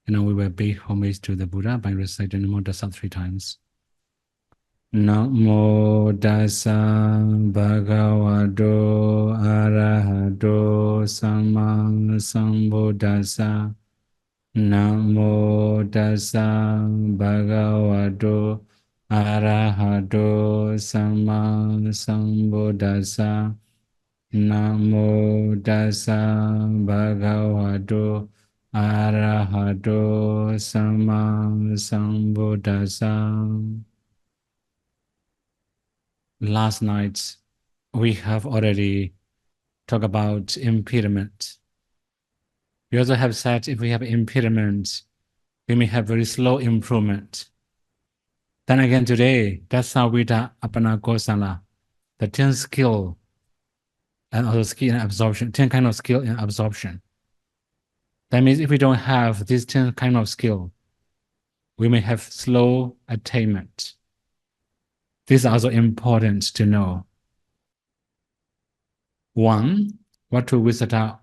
And now we will pay homage to the Buddha by reciting Namo Tassa 3 times. Namo Tassa Bhagavato Arahato Sama Sambuddhassa. Namo Tassa Bhagavato Arahato Sama Sambuddhassa. Namo Tassa Bhagavato Arahato Sama Sambuddhassa. Last night, we have already talked about impediment. We also have said if we have impediment, we may have very slow improvement. Then again today, Dassavita Apana Kosala, the 10 skill, and also skill and absorption, 10 kind of skill and absorption. That means if we don't have these 10 kind of skill, we may have slow attainment. This is also important to know. 1. Vatu Visata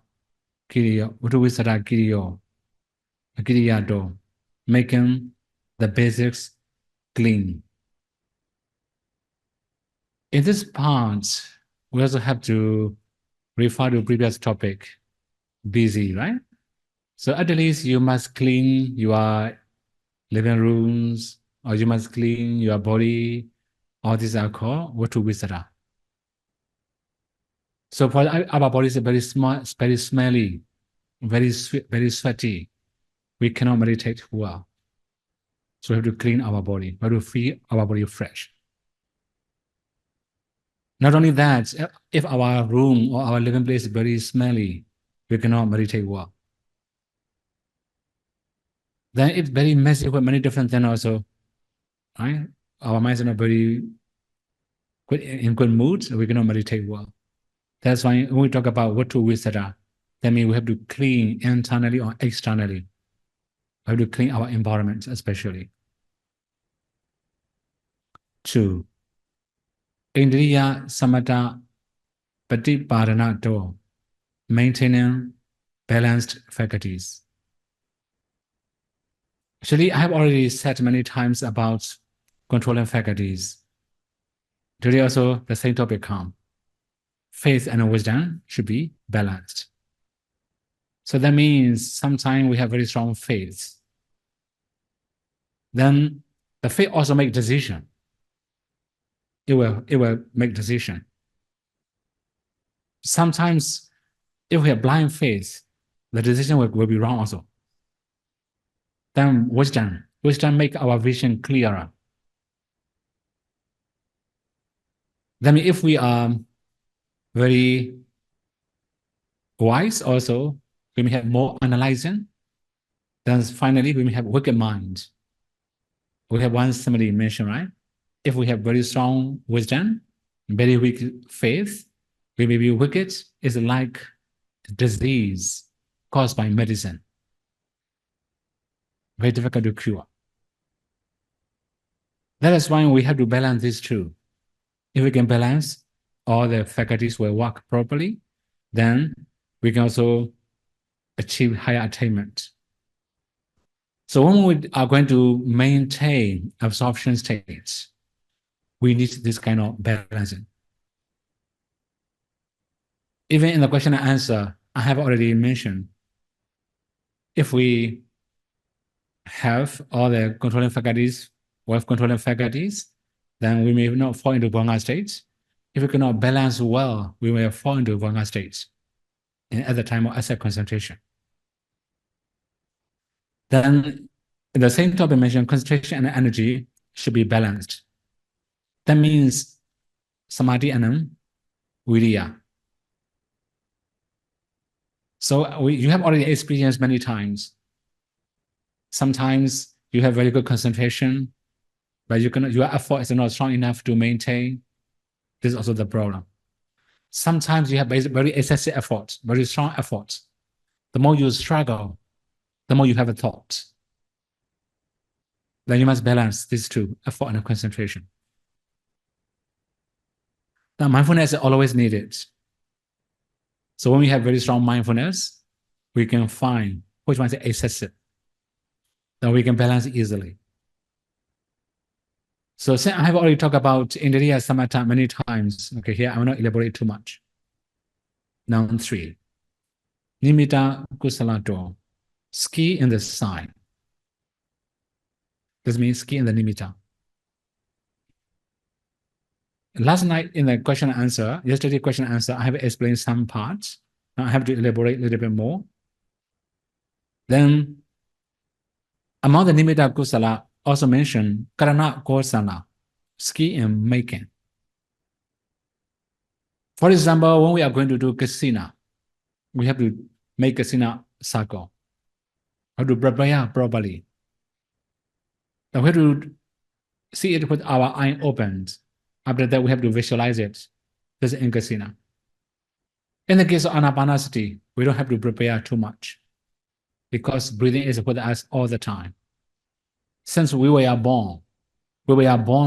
Kiriyato, making the basics clean. In this part, we also have to refer to previous topic, busy, right? So at least you must clean your living rooms, or you must clean your body. All these are called Vatu Visata. So for our body is very small, very smelly, very sweaty. We cannot meditate well. So we have to clean our body. We have to feel our body fresh. Not only that, if our room or our living place is very smelly, we cannot meditate well. Then it's very messy with many different things also. Right? Our minds are not very good, in good mood, so we cannot meditate well. That's why when we talk about Vatu Visata, that means we have to clean internally or externally. We have to clean our environment especially. 2. Indriya Samatha Vipassanā, maintaining balanced faculties. Actually, I have already said many times about controlling faculties. Today also the same topic comes. Faith and wisdom should be balanced. So that means sometimes we have very strong faith. Then the faith also make decision. It will make decision. Sometimes if we have blind faith, the decision will be wrong also. Then wisdom make our vision clearer. Then if we are very wise also, we may have more analyzing. Then finally we may have wicked mind. We have one simile mentioned, right? If we have very strong wisdom, very weak faith, we may be wicked. It's like disease caused by medicine. Very difficult to cure. That is why we have to balance these two. If we can balance, all the faculties will work properly, then we can also achieve higher attainment. So when we are going to maintain absorption states, we need this kind of balancing. Even in the question and answer, I have already mentioned, if we have all the controlling faculties, then we may not fall into Bhanga states. If we cannot balance well, we will fall into Bhanga states at the time of asset concentration. Then in the same topic mentioned, concentration and energy should be balanced. That means samadhi and viriya. So you have already experienced many times. Sometimes you have very good concentration, but your effort is not strong enough to maintain. This is also the problem. Sometimes you have very excessive effort, very strong effort. The more you struggle, the more you have a thought. Then you must balance these two, effort and concentration. Now, mindfulness is always needed. So when we have very strong mindfulness, we can find which one is excessive. then we can balance easily. So since I have already talked about Indriya Samatha many times, okay, here I will not elaborate too much. Now 3. Nimitta Kusalato. Ski in the sign. This means ski in the nimitta. Last night in the question and answer, yesterday question and answer, I have explained some parts. Now I have to elaborate a little bit more. Then, among the nimitta kusala, also mentioned karana kosala, ski in making. For example, when we are going to do kasina, we have to make kasina circle. How to prepare properly. Then we have to see it with our eye opened. After that, we have to visualize it. This is in kasina. In the case of anapanasati, we don't have to prepare too much because breathing is with us all the time. Since we were born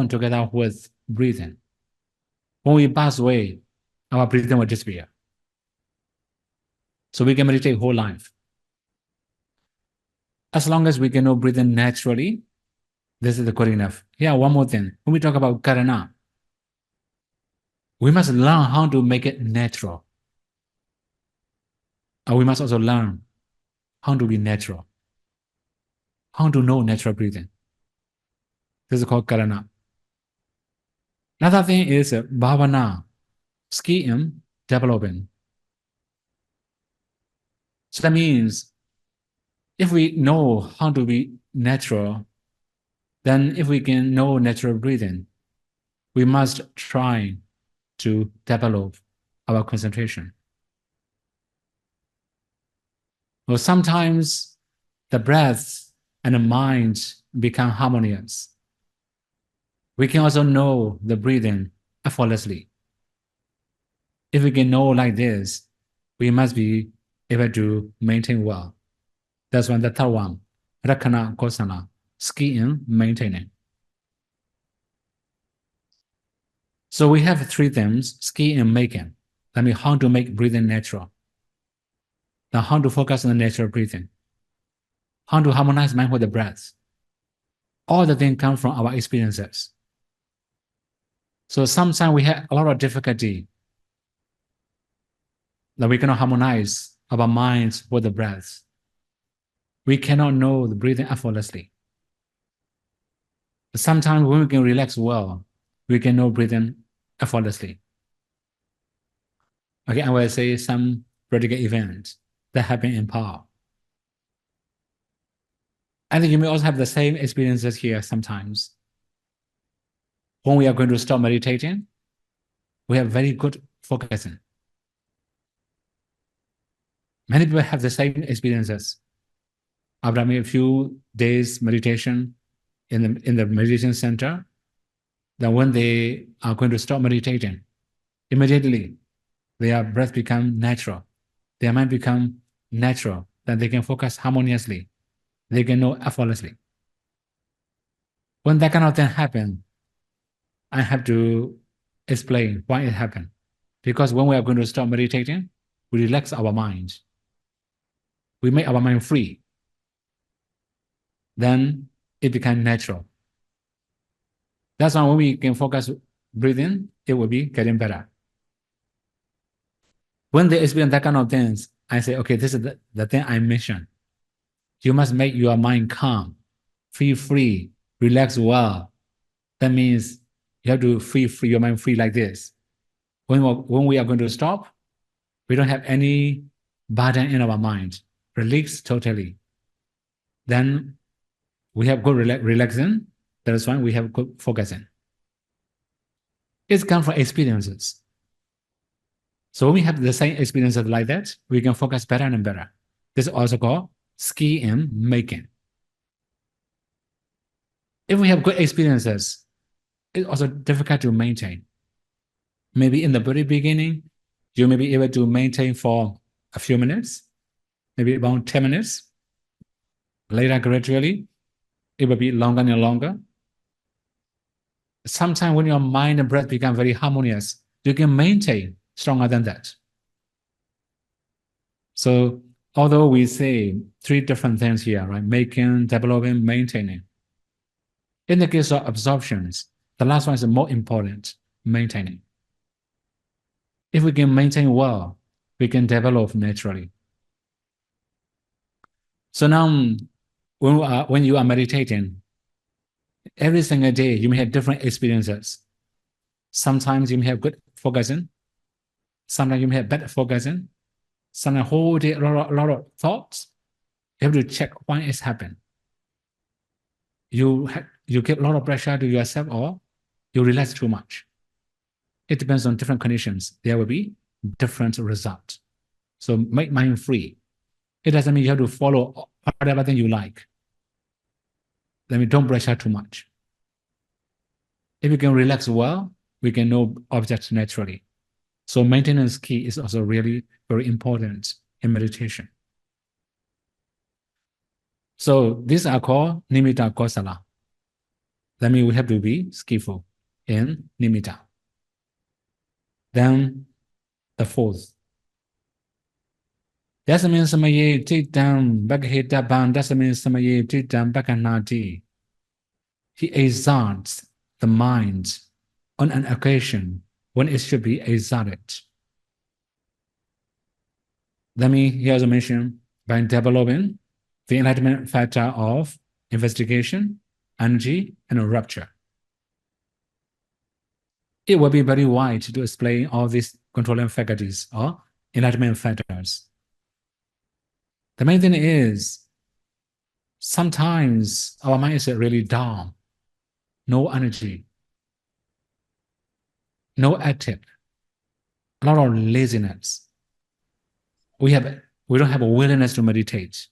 together with breathing. When we pass away, our breathing will disappear. So we can meditate whole life. As long as we can know breathing naturally, this is good enough. Yeah, one more thing. When we talk about karana, we must learn how to make it natural. And we must also learn how to be natural. How to know natural breathing. This is called karana. Another thing is bhavana, skiing, developing. So that means if we know how to be natural, then if we can know natural breathing, we must try to develop our concentration. Well, sometimes the breath and the mind become harmonious. We can also know the breathing effortlessly. If we can know like this, we must be able to maintain well. That's one, the third one, rakkhana kosala, skiing, maintaining. So we have 3 things, skiing and making. That means how to make breathing natural. Now how to focus on the natural breathing. How to harmonize mind with the breath. All the things come from our experiences. So sometimes we have a lot of difficulty that we cannot harmonize our minds with the breath. We cannot know the breathing effortlessly. But sometimes when we can relax well, we can know breathing effortlessly. Okay, I will say some practical events that happen in power. I think you may also have the same experiences here sometimes. When we are going to stop meditating, we have very good focusing. Many people have the same experiences. After a few days meditation in the meditation center, then when they are going to stop meditating, immediately their breath become natural. Their mind become natural. Then they can focus harmoniously. They can know effortlessly. When that kind of thing happens, I have to explain why it happened. Because when we are going to stop meditating, we relax our minds. We make our mind free. Then it becomes natural. That's why when we can focus breathing, it will be getting better. When they experience that kind of things, I say, okay, this is the thing I mentioned. You must make your mind calm, feel free, relax well. That means you have to feel free, your mind free like this. When we are going to stop, we don't have any burden in our mind. Relax totally. Then we have good relaxing. That is why we have good focusing. It's come from experiences. So when we have the same experiences like that, we can focus better and better. This is also called skiing making. If we have good experiences, it's also difficult to maintain. Maybe in the very beginning, you may be able to maintain for a few minutes, maybe about 10 minutes. Later, gradually, it will be longer and longer. Sometimes when your mind and breath become very harmonious, you can maintain stronger than that. So although we say three different things here, right? Making, developing, maintaining. In the case of absorptions, the last one is the more important, maintaining. If we can maintain well, we can develop naturally. So now, when you are meditating, every single day you may have different experiences. Sometimes you may have good focusing. Sometimes you may have bad focusing. Sometimes whole day a lot of thoughts. You have to check why it's happened. You give a lot of pressure to yourself, or you relax too much. It depends on different conditions. There will be different results. So make mind free. It doesn't mean you have to follow whatever thing you like. Then we don't pressure too much. If you can relax well, we can know objects naturally. So maintenance key is also really very important in meditation. So these are called nimitta kosala. That means we have to be skillful in nimitta. Then the fourth. Dassamin samaye titam bhagahita dassamin samaye titam bhaganati. He exalts the mind on an occasion when it should be exalted. Let me here also mention by developing the enlightenment factor of investigation, energy, and rupture. It will be very wide to explain all these controlling faculties or enlightenment factors. The main thing is, sometimes our mind is really down, no energy, no active, a lot of laziness. We don't have a willingness to meditate.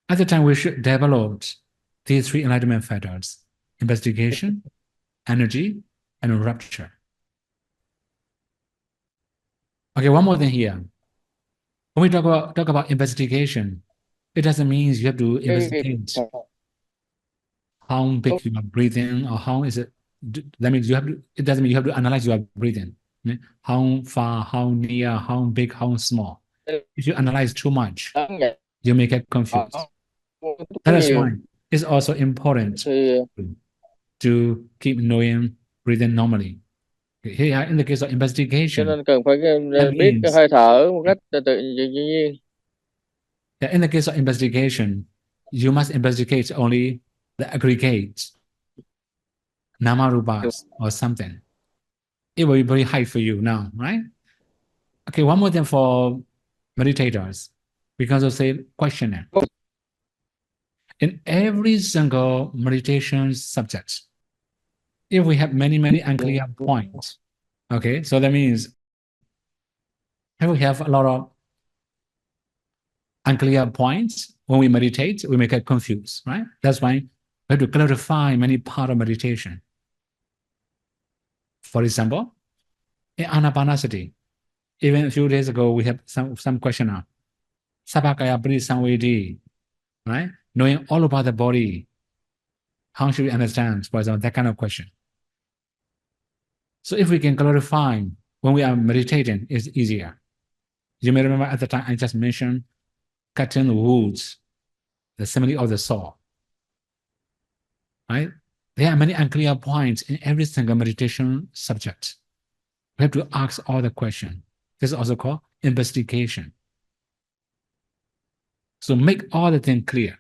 At the time, we should develop these three enlightenment factors: investigation, energy, and rupture. Okay, one more thing here. When we talk about investigation, it doesn't mean you have to investigate how big you are breathing or how is it. That means it doesn't mean you have to analyze your breathing. How far, how near, how big, how small. If you analyze too much, you may get confused. That is why it's also important to keep knowing breathing normally. Here, in the case of Cho investigation, nên cần phải biết cái hơi thở một cách tự nhiên. in the case of investigation, you must investigate only the aggregate, namarupas or something. It will be very high for you now, right? Okay, one more thing for meditators, because of say questionnaire. In every single meditation subject, if we have many unclear points, okay, so that means if we have a lot of unclear points, when we meditate, we may get confused, right? That's why we have to clarify many parts of meditation. For example, in anapanasati, even a few days ago, we have some questionnaire. Sabakaya Pari Samvedi, right? Knowing all about the body, how should we understand, for example, that kind of question. So if we can clarify when we are meditating, it's easier. You may remember at the time I just mentioned cutting the woods, the simile of the saw, right? There are many unclear points in every single meditation subject. We have to ask all the questions. This is also called investigation. So make all the things clear.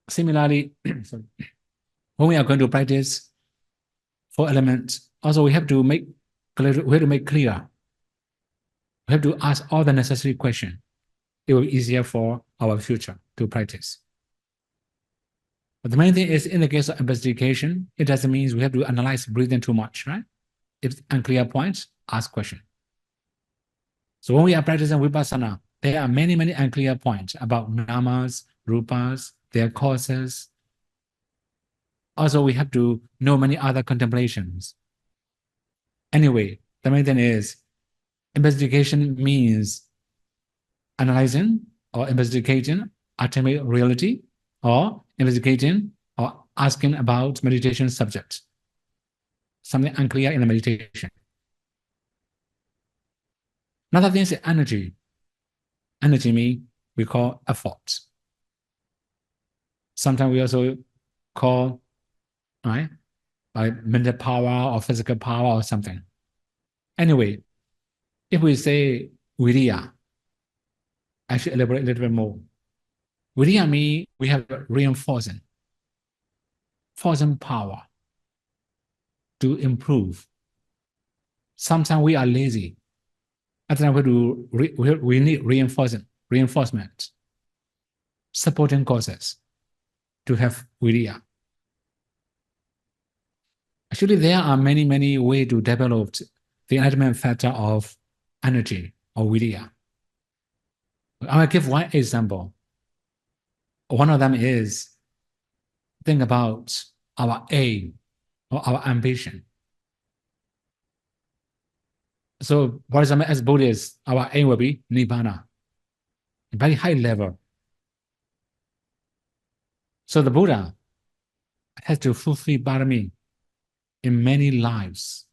Similarly, when we are going to practice 4 elements, also we have to make clear. We have to ask all the necessary questions. It will be easier for our future to practice. But the main thing is, in the case of investigation, it doesn't mean we have to analyze breathing too much, right? If unclear points, ask question. So when we are practicing Vipassana, there are many unclear points about namas, rupas, their causes. Also, we have to know many other contemplations. Anyway, the main thing is, investigation means analyzing or investigating ultimate reality, or investigating or asking about meditation subjects. Something unclear in the meditation. Another thing is energy. Energy means we call effort. Sometimes we also call, right, like mental power or physical power or something. Anyway, if we say viriya, I should elaborate a little bit more. Viriya means we have reinforcing, forcing power to improve. Sometimes we are lazy. At the time we need reinforcement, supporting causes to have viriya. Actually, there are many ways to develop the enlightenment factor of energy or viriya. I will give one example. One of them is think about our aim or our ambition. So, for example, as Buddhists, our aim will be Nibbana, very high level. So the Buddha has to fulfill Parami in many lives,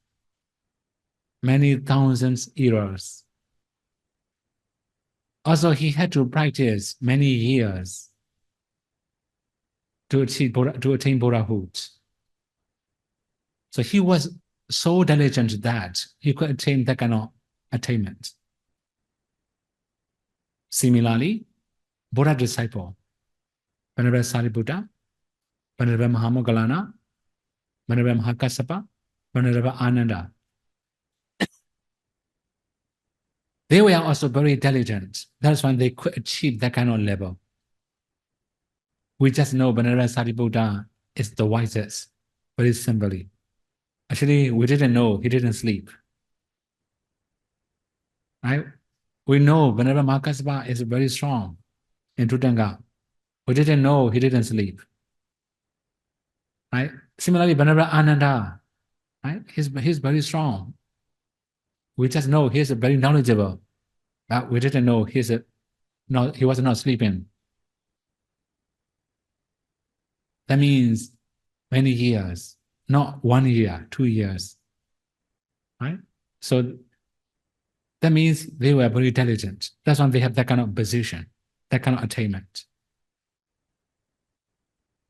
many thousands years. Also, he had to practice many years to attain Buddhahood. So he was so diligent that he could attain that kind of attainment. Similarly, Buddha disciple, Venerable Sariputta, Venerable Mahamoggallana, Venerable Mahakassapa, Venerable Ananda. They were also very diligent. That's why they could achieve that kind of level. We just know Venerable Sariputta is the wisest, very simply. Actually, we didn't know he didn't sleep. Right? We know Venerable Mahakassapa is very strong in Tutanga. We didn't know he didn't sleep. Right? Similarly, Venerable Ananda, right? He's very strong. We just know he's very knowledgeable. But we didn't know he was not sleeping. That means many years, not 1 year, 2 years. Right? So that means they were very diligent. That's why they have that kind of position, that kind of attainment.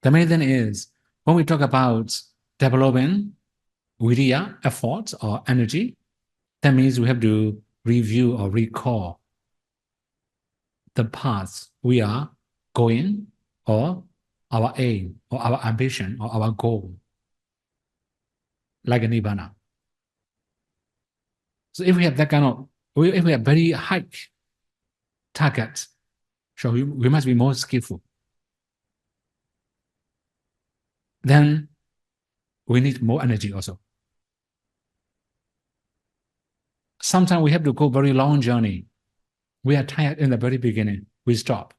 The main thing is, when we talk about developing viriya, effort or energy, that means we have to review or recall the paths we are going, or our aim, or our ambition, or our goal, like a Nibbana. So if we have that kind of, if we have very high target, so we must be more skillful. Then we need more energy also. Sometimes we have to go very long journey. We are tired in the very beginning. We stop.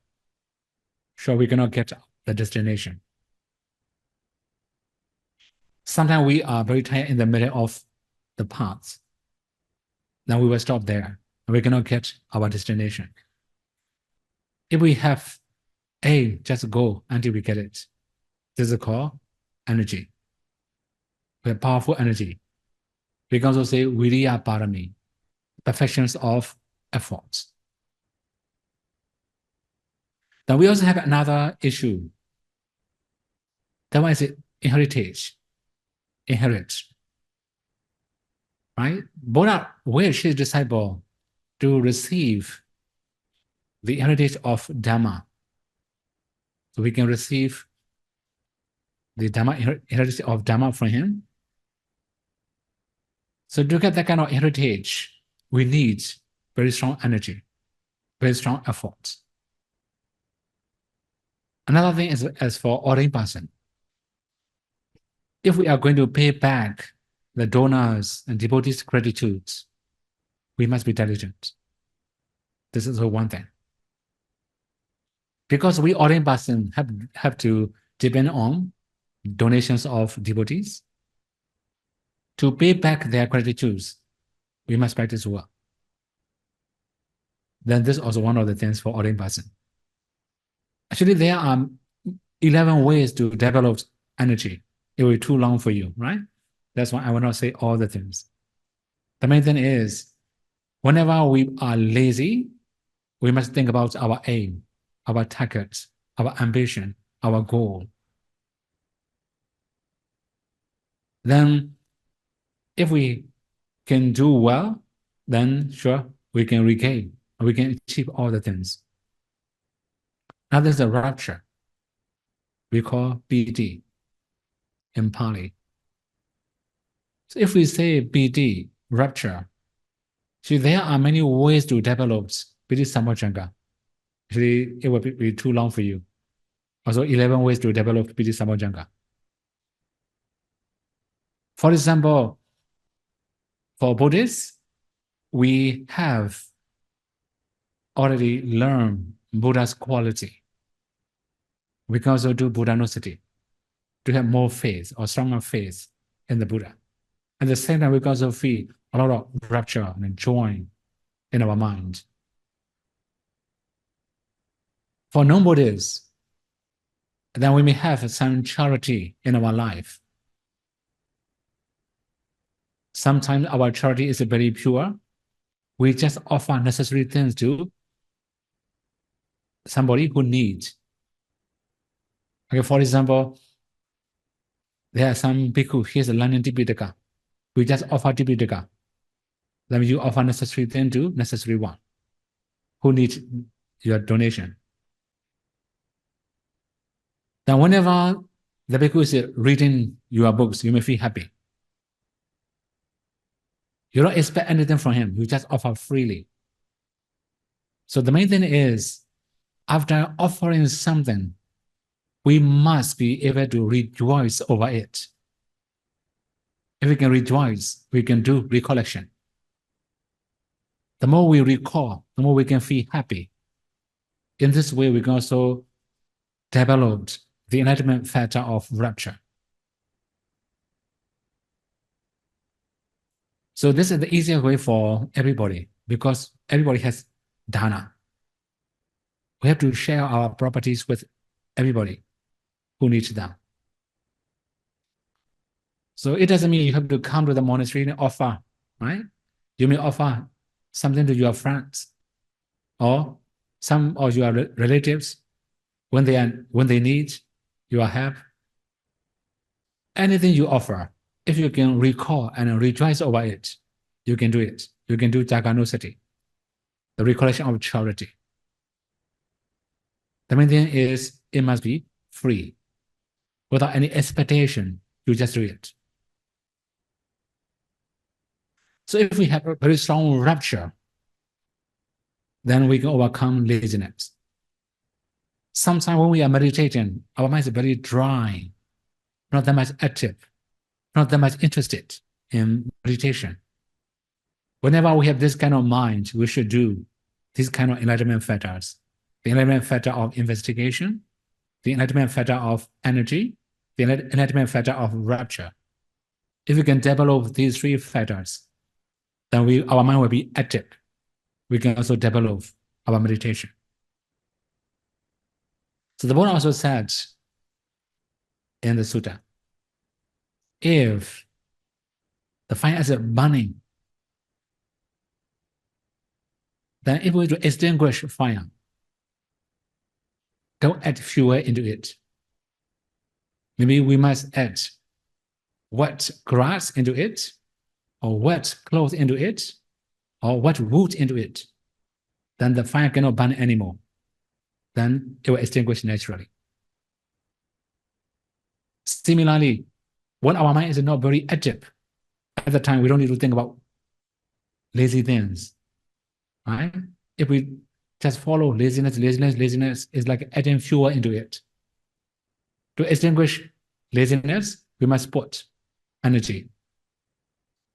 So we cannot get the destination. Sometimes we are very tired in the middle of the path. Then we will stop there. And we cannot get our destination. If we have aim, just go until we get it. This is called energy. We have powerful energy. We can also say viriya parami, perfections of efforts. Then we also have another issue. That one is heritage. Inherit. Right? Buddha wished his disciple to receive the heritage of Dhamma. So we can receive the Dhamma, heritage of Dhamma from him. So to get that kind of heritage, we need very strong energy, very strong effort. Another thing is as for ordained person. If we are going to pay back the donors and devotees' gratitudes, we must be diligent. This is the one thing. Because we ordained person have to depend on donations of devotees. To pay back their gratitudes, we must practice well. Then this is also one of the things for ordained person. Actually, there are 11 ways to develop energy. It will be too long for you, right? That's why I will not say all the things. The main thing is, whenever we are lazy, we must think about our aim, our target, our ambition, our goal. Then, if we can do well, then sure, we can regain, we can achieve all the things. Now there's a rapture we call BD in Pali. So if we say BD, rapture, see, there are many ways to develop BD Samojjhanga. Actually, it will be too long for you. Also, 11 ways to develop BD Samojjhanga. For example, for Buddhists, we have already learned Buddha's quality. We can also do Buddhanussati to have more faith or stronger faith in the Buddha. At the same time, we can also feel a lot of rapture and joy in our mind. For non-Buddhists, then we may have some charity in our life. Sometimes our charity is very pure. We just offer necessary things to somebody who needs. Okay, for example, there are some bhikkhu, he is learning Tipitaka. We just offer Tipitaka. Then you offer necessary thing to necessary one who needs your donation. Then whenever the bhikkhu is reading your books, you may feel happy. You don't expect anything from him. You just offer freely. So the main thing is, after offering something, we must be able to rejoice over it. If we can rejoice, we can do recollection. The more we recall, the more we can feel happy. In this way, we can also develop the enlightenment factor of rapture. So this is the easiest way for everybody, because everybody has dana. We have to share our properties with everybody who needs them. So it doesn't mean you have to come to the monastery and offer, right? You may offer something to your friends or some of your relatives when they need your help. Anything you offer, if you can recall and rejoice over it, you can do it. You can do Jaganussati, the recollection of charity. The main thing is it must be free. Without any expectation, you just do it. So if we have a very strong rapture, then we can overcome laziness. Sometimes when we are meditating, our mind is very dry, not that much active, not that much interested in meditation. Whenever we have this kind of mind, we should do these kind of enlightenment factors. The enlightenment factor of investigation, the enlightenment factor of energy, the enlightenment factor of rapture. If we can develop these three factors, then our mind will be active. We can also develop our meditation. So the Buddha also said in the sutta, if the fire is burning, then if we to extinguish fire, don't add fuel into it. Maybe we must add wet grass into it, or wet cloth into it, or wet wood into it. Then the fire cannot burn anymore. Then it will extinguish naturally. Similarly, when our mind is not very active, at the time we don't need to think about lazy things, right? If we just follow laziness is like adding fuel into it. To extinguish laziness, we must put energy,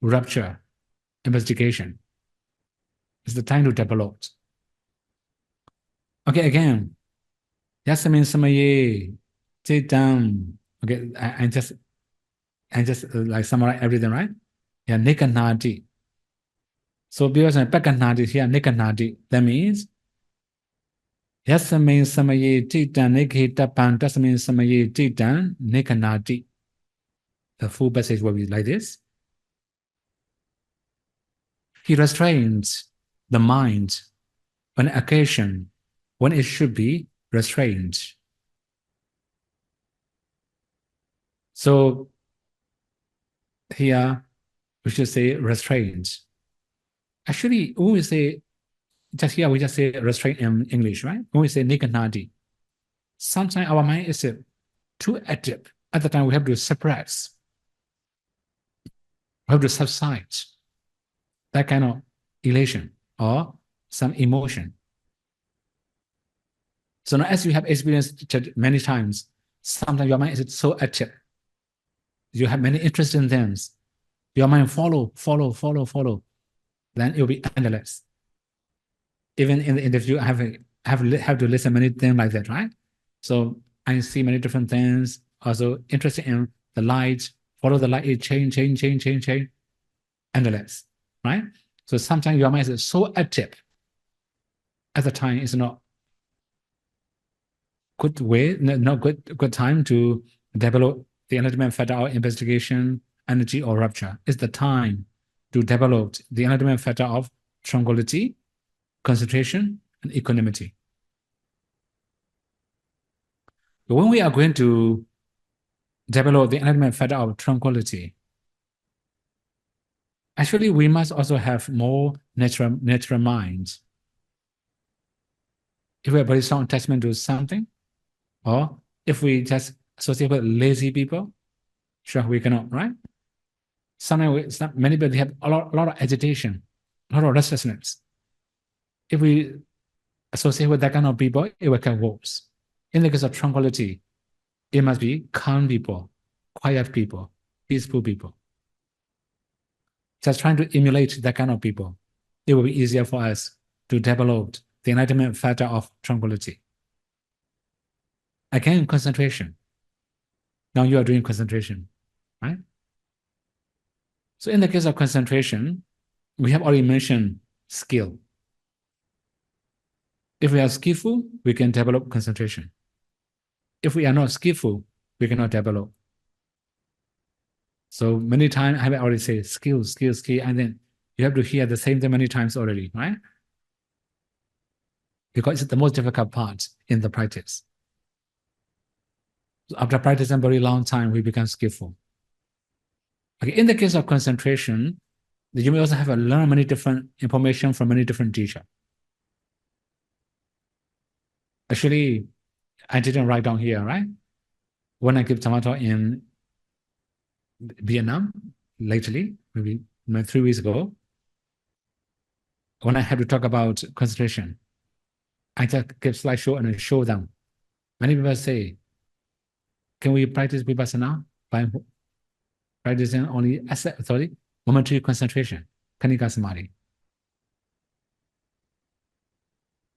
rapture, investigation. It's the time to develop. Okay, again, Yasamin Samaye, Chitam. Okay, I just like summarize everything, right? Yeah, Nikanadi. So because Pakanadi here, Nikanadi, that means Yasamin Samaye, Chitam, Nikitapan, Tasamin Samaye, Chitam, Nikanadi. The full passage will be like this. He restrains the mind on occasion when it should be restrained. So here we should say restraint. Actually, when we say, just here we just say restraint in English, right? When we say nikanadi, sometimes our mind is too active. At the time we have to suppress, we have to subside that kind of elation or some emotion. So now as you have experienced it many times, sometimes your mind is so active. You have many interests in things. Your mind follow. Then it will be endless. Even in the interview, I have to listen many things like that, right? So I see many different things. Also interested in the light. Follow the light. It change. Endless, right? So sometimes your mind is so active. At the time, it's not good way, not good time to develop the enlightenment factor or investigation, energy or rapture. It's the time to develop the enlightenment factor of tranquility, concentration, and equanimity. But when we are going to develop the enlightenment factor of tranquility, actually we must also have more natural minds. If we have very strong attachment to something, or if we just associate with lazy people, sure, we cannot, right? Sometimes many people have a lot of agitation, a lot of restlessness. If we associate with that kind of people, it will get worse. In the case of tranquility, it must be calm people, quiet people, peaceful people. Just trying to emulate that kind of people, it will be easier for us to develop the enlightenment factor of tranquility. Again, concentration. Now you are doing concentration, right? So in the case of concentration, we have already mentioned skill. If we are skillful, we can develop concentration. If we are not skillful, we cannot develop. So many times I have already said skill, and then you have to hear the same thing many times already, right? Because it's the most difficult part in the practice. So after practicing a very long time, we become skillful. Okay, in the case of concentration, you may also have to learn many different information from many different teachers. Actually, I didn't write down here, right? When I give Samatha in Vietnam, lately, maybe 3 weeks ago, when I had to talk about concentration, I just give slideshow and show them. Many people say, can we practice Vipassana by practicing only momentary concentration, Kanika Samadhi?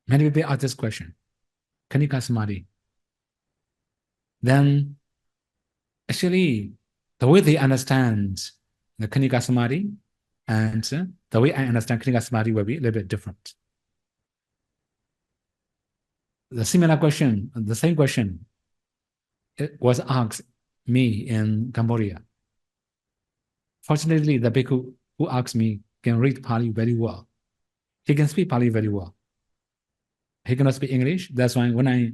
Many people ask this question, Kanika Samadhi. Then, actually, the way they understand the Kanika Samadhi and the way I understand Kanika Samadhi will be a little bit different. The similar question, the same question, it was asked me in Cambodia. Fortunately, the bhikkhu who asked me can read Pali very well. He can speak Pali very well. He cannot speak English. That's why when I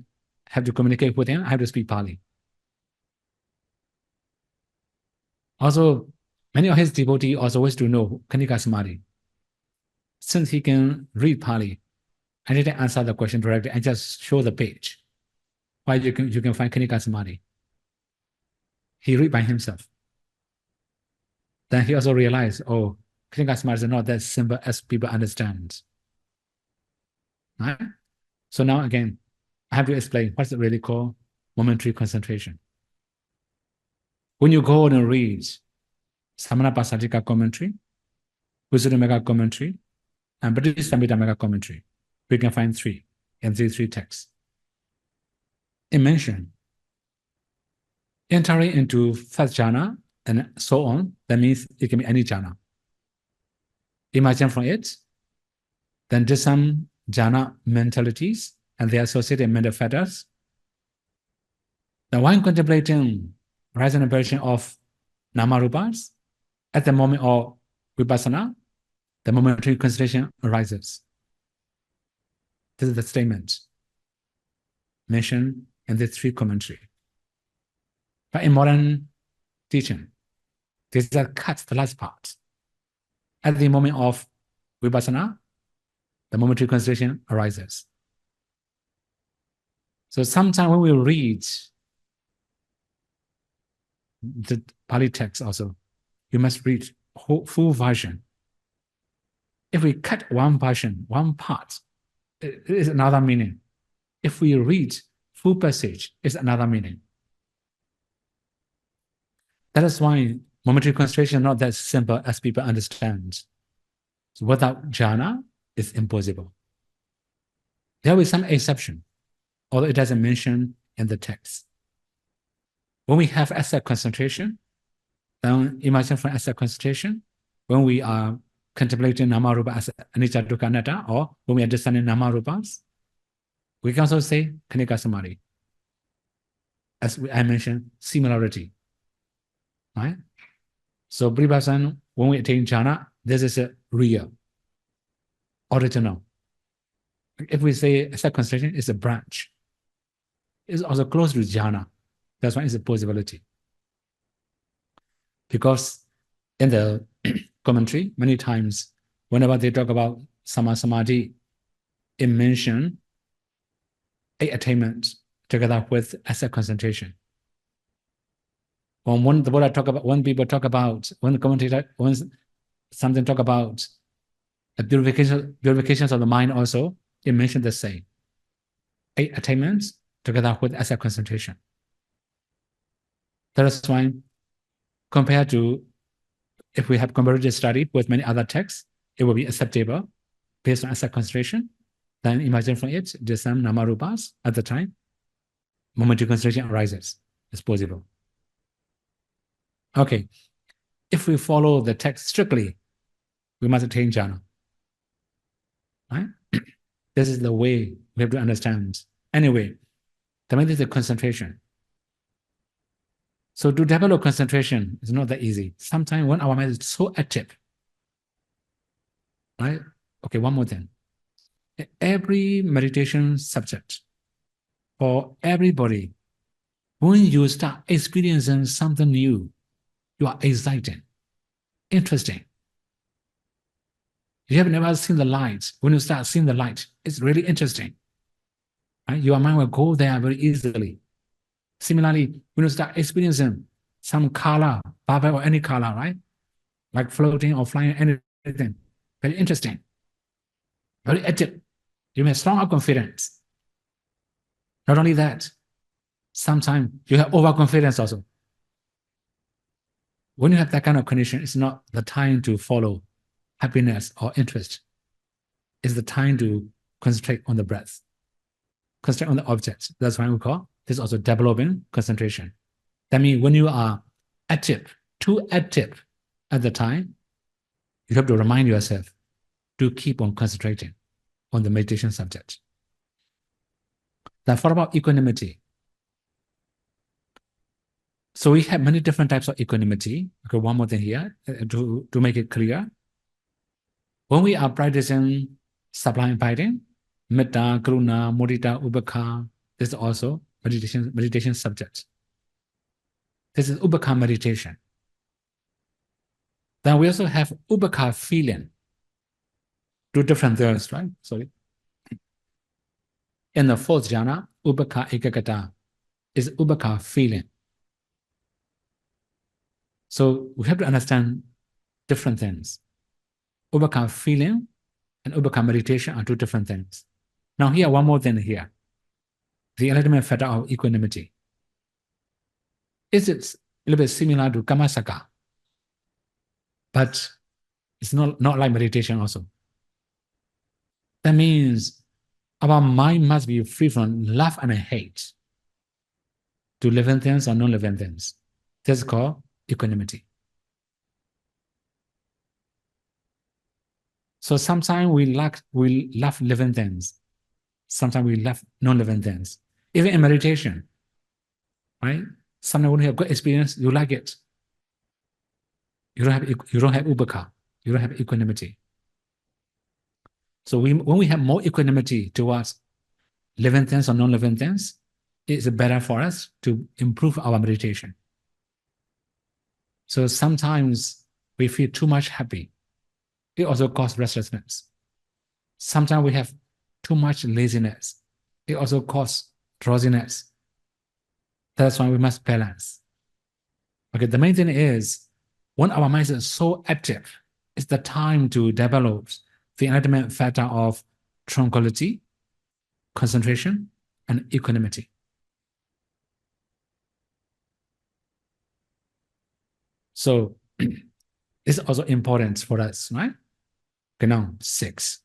have to communicate with him, I have to speak Pali. Also, many of his devotees also wish to know Kanika Samadhi. Since he can read Pali, I didn't answer the question directly. I just show the page where you can find Kanika Samadhi. He read by himself. Then he also realized, oh, Kanika Samadhi is not that simple as people understand. Right? So now again, I have to explain what's it really called momentary concentration. When you go and read Samanapassatika commentary, Visuddhimagga commentary, and Paticca commentary, we can find three in these three texts. It mentioned entering into first jhana and so on. That means it can be any jhana. Imagine from it, then do some jhana mentalities and the associated mental factors. The one contemplating rising apparition of Namarupas, at the moment of Vipassana, the momentary concentration arises. This is the statement mentioned in the 3 commentary. But in modern teaching, these are cut, the last part. At the moment of Vipassana, the momentary concentration arises. So sometimes when we read the Pali text also, you must read full version. If we cut one version, one part, it is another meaning. If we read full passage, it's another meaning. That is why momentary concentration is not that simple as people understand. So without jhana, it's impossible. There will be some exception, although it doesn't mention in the text. When we have asset concentration, then imagine from asset concentration, when we are contemplating nama-rupa as anicca dukkha anatta, or when we are understanding nama-rupas, we can also say khanika samadhi. As I mentioned, similarity. Right? So Vipassana, when we attain jhana, this is a real, original. If we say asset concentration is a branch, it's also close to jhana. That's why it's a possibility. Because in the commentary, many times, whenever they talk about samadhi, it mentions 8 attainments together with asset concentration. When the Buddha talk about, when people talk about, when the commentator, when something talk about the purifications of the mind also, it mentions the same. 8 attainments together with asset concentration. That is why, compared to if we have comparative study with many other texts, it will be acceptable based on asset concentration. Then imagine from it, there's some nama-rupas at the time. Momentary concentration arises. It's possible. Okay. If we follow the text strictly, we must attain jhana. Right? This is the way we have to understand. Anyway, the main is the concentration. So to develop concentration is not that easy. Sometimes when our mind is so active, right? Okay, one more thing. Every meditation subject, for everybody, when you start experiencing something new, you are excited, interesting. You have never seen the light. When you start seeing the light, it's really interesting. Right? Your mind will go there very easily. Similarly, when you start experiencing some color, baba or any color, right? Like floating or flying, anything, very interesting, very active. You may have stronger confidence. Not only that, sometimes you have overconfidence also. When you have that kind of condition, it's not the time to follow happiness or interest. It's the time to concentrate on the breath, concentrate on the objects. That's why we call this also developing concentration. That means when you are active, too active at the time, you have to remind yourself to keep on concentrating on the meditation subject. Then what about equanimity? So we have many different types of equanimity. Okay, one more thing here to make it clear. When we are practicing sublime abiding, metta, karuna, mudita, ubekha, this is also meditation subject. This is ubekha meditation. Then we also have ubekha feeling. 2 different things, right? Sorry. In the 4th jhana, ubekha ekagata is ubekha feeling. So we have to understand different things. Ubekha feeling and ubekha meditation are 2 different things. Now here, one more thing here. The ultimate factor of equanimity. Is it a little bit similar to kamasaka? But it's not like meditation also. That means our mind must be free from love and hate to living things or non-living things. This is called equanimity. So sometimes we love living things. Sometimes we love non-living things. Even in meditation, right? Sometimes when you have good experience, you like it. You don't have ubekha. You don't have equanimity. So when we have more equanimity towards living things or non-living things, it's better for us to improve our meditation. So sometimes we feel too much happy. It also causes restlessness. Sometimes we have too much laziness. It also causes drowsiness. That's why we must balance. Okay, the main thing is, when our mind is so active, it's the time to develop the enlightenment factor of tranquility, concentration, and equanimity. So it's also important for us, right? Okay, now 6.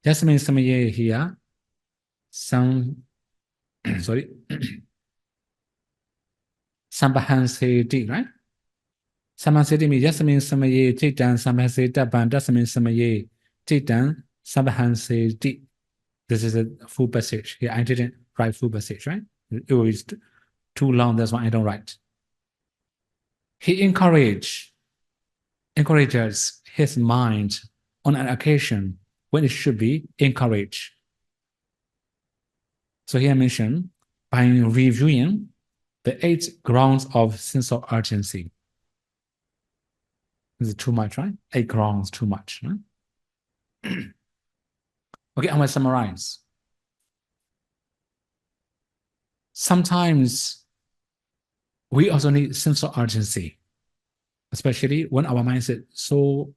Jasmine Samaye here, sorry, Sambahanseti, right? Sambahanseti means Jasmine Samaye, Chitan, Sambahanseta, Jasmine Samaye, Chitan, Sambahanseti. This is a full passage. Here, I didn't write full passage, right? It was too long, that's why I don't write. He encourages his mind on an occasion when it should be encouraged. So here I mentioned, by reviewing the 8 grounds of sense of urgency. This is too much, right? 8 grounds, too much. Right? Okay, I'm going to summarize. Sometimes we also need sense of urgency, especially when our mind is so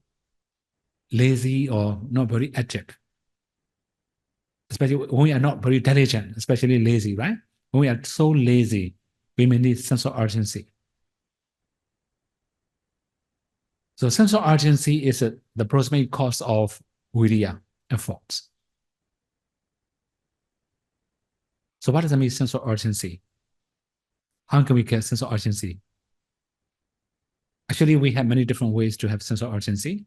lazy or not very active. Especially when we are not very diligent, especially lazy, right? When we are so lazy, we may need sense of urgency. So sense of urgency is the proximate cause of virya, efforts. So what does that mean, sense of urgency? How can we get sense of urgency? Actually, we have many different ways to have sense of urgency.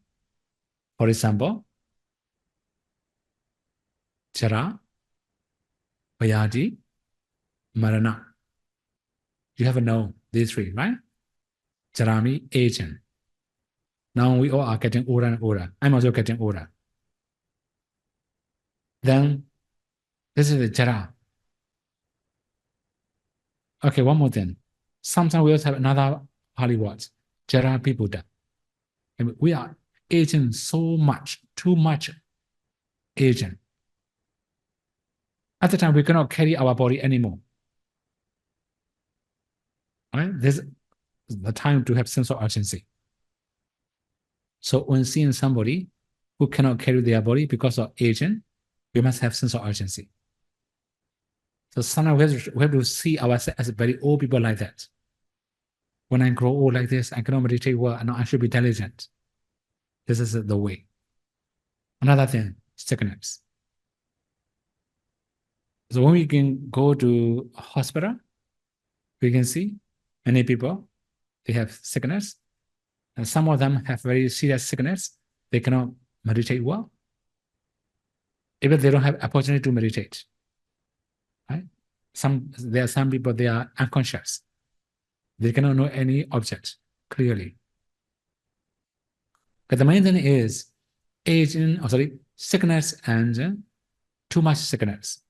For example, Jara, Vyadi, Marana. You have to know these 3, right? Jara means aging. Now we all are getting older and older. I'm also getting older. Then this is the Jara. Okay, one more thing. Sometimes we also have another Pali word, Jara Buddha. And we are aging so much, too much aging. At the time, we cannot carry our body anymore. Right? This is the time to have sense of urgency. So when seeing somebody who cannot carry their body because of aging, we must have sense of urgency. So sometimes we have to see ourselves as very old people like that. When I grow old like this, I cannot meditate well, and I should be diligent. This is the way. Another thing, sickness. So when we can go to a hospital, we can see many people, they have sickness, and some of them have very serious sickness. They cannot meditate well. Even they don't have opportunity to meditate. Right? There are some people, they are unconscious. They cannot know any object clearly. But the main thing is sickness and too much sickness.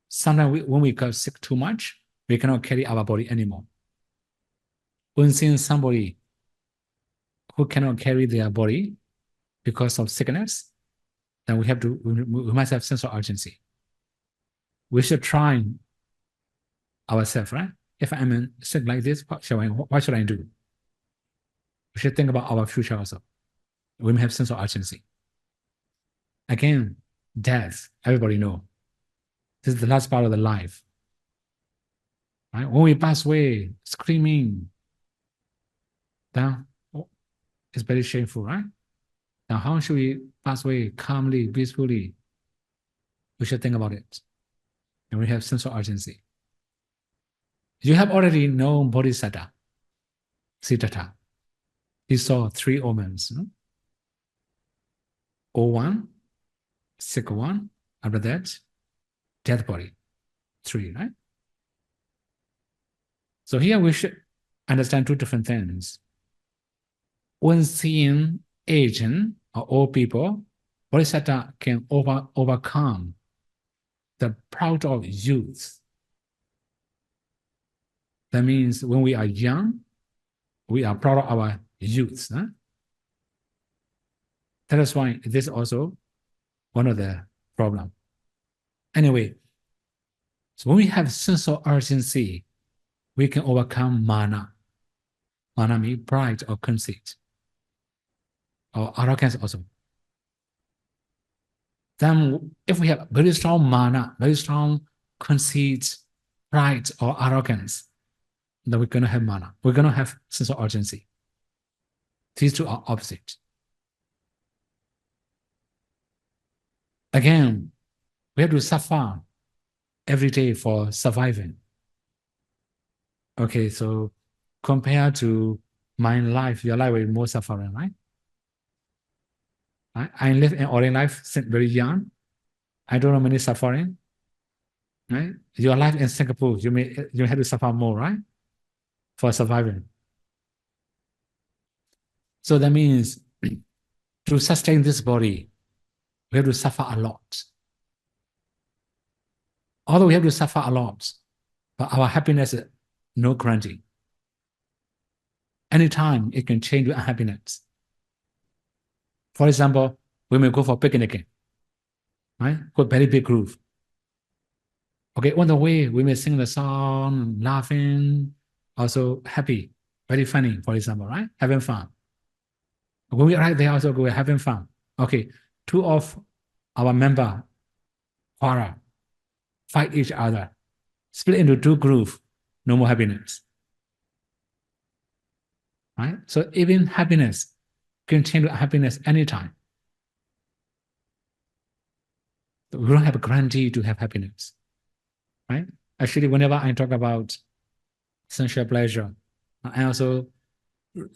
Sometimes when we get sick too much, we cannot carry our body anymore. When seeing somebody who cannot carry their body because of sickness, then we must have sense of urgency. We should try ourselves, right? If I'm sick like this, what should I do? We should think about our future also. We may have sense of urgency. Again, death, everybody know. This is the last part of the life. Right? When we pass away, screaming, then it's very shameful, right? Now, how should we pass away calmly, peacefully? We should think about it. And we have sense of urgency. You have already known Bodhisattva, Siddhartha. He saw 3 omens. Old one, sick one, after that, dead body. 3, right? So here we should understand 2 different things. When seeing aging or old people, Bodhisattva can overcome the proud of youth. That means when we are young, we are proud of our youth. Huh? That is why this is also one of the problems. Anyway, so when we have sense of urgency, we can overcome mana. Mana means pride or conceit, or arrogance also. Then if we have very strong mana, very strong conceit, pride or arrogance, then we're going to have mana. We're going to have sense of urgency. These two are opposite. Again, we have to suffer every day for surviving. Okay, so compared to my life, your life is more suffering, right? I live an ordinary life since very young. I don't know many suffering. Right? Your life in Singapore, you have to suffer more, right? For surviving. So that means to sustain this body, we have to suffer a lot. Although we have to suffer a lot, but our happiness is no guarantee. Anytime it can change to unhappiness. For example, we may go for picnicking, right? With very big group. Okay, on the way, we may sing the song, laughing, also happy, very funny, for example, right? Having fun. When we arrive there, also we're having fun. Okay, two of our member quarrel, fight each other, split into two groups, no more happiness. Right? So even happiness can change to happiness anytime. We don't have a guarantee to have happiness. Right? Actually, whenever I talk about sensual pleasure, I also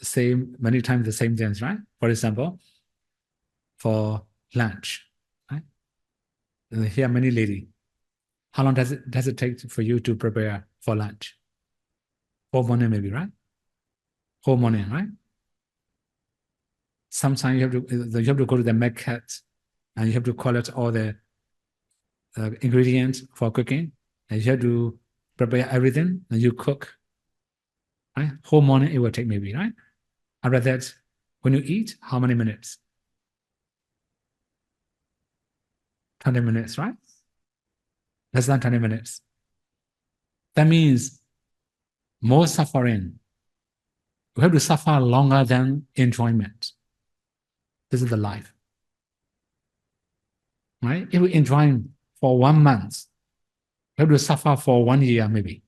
say many times the same things, right? For example, for lunch, right? Here are many ladies. How long does it take for you to prepare for lunch? Whole morning maybe, right? Whole morning, right? Sometimes you have to go to the market and you have to collect all the ingredients for cooking, and you have to prepare everything, and you cook. Right? Whole morning it will take maybe, right? After that, when you eat, how many minutes? 20 minutes, right? Less than 20 minutes. That means more suffering. We have to suffer longer than enjoyment. This is the life. Right? If we enjoy for 1 month, we have to suffer for 1 year maybe.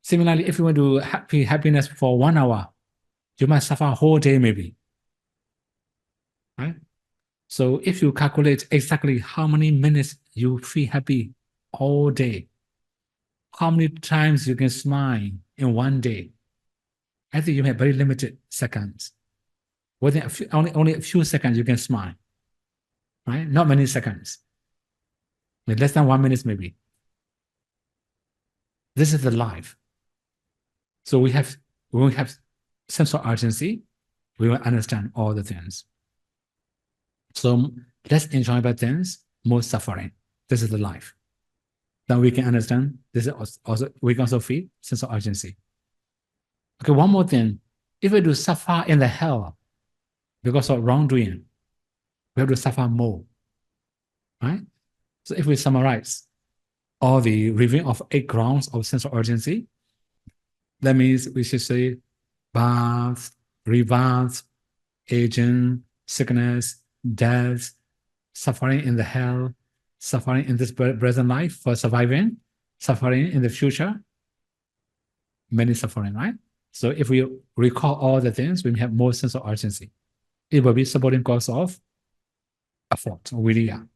Similarly, if you want to happiness for 1 hour, you must suffer a whole day maybe. Right? So if you calculate exactly how many minutes you feel happy all day, how many times you can smile in 1 day, I think you have very limited seconds. Within only a few seconds you can smile. Right? Not many seconds. Less than 1 minute maybe. This is the life. So when we have sense of urgency, we will understand all the things. So less enjoyable things, more suffering. This is the life. Then we can understand this is also we can also feel sense of urgency. Okay, one more thing. If we do suffer in the hell because of wrongdoing, we have to suffer more. Right? So if we summarize all the reviewing of 8 grounds of sense of urgency, that means we should say birth, rebirth, aging, sickness, death, suffering in the hell, suffering in this present life for surviving, suffering in the future, many suffering, right? So if we recall all the things, we have more sense of urgency. It will be supporting cause of effort, viriya.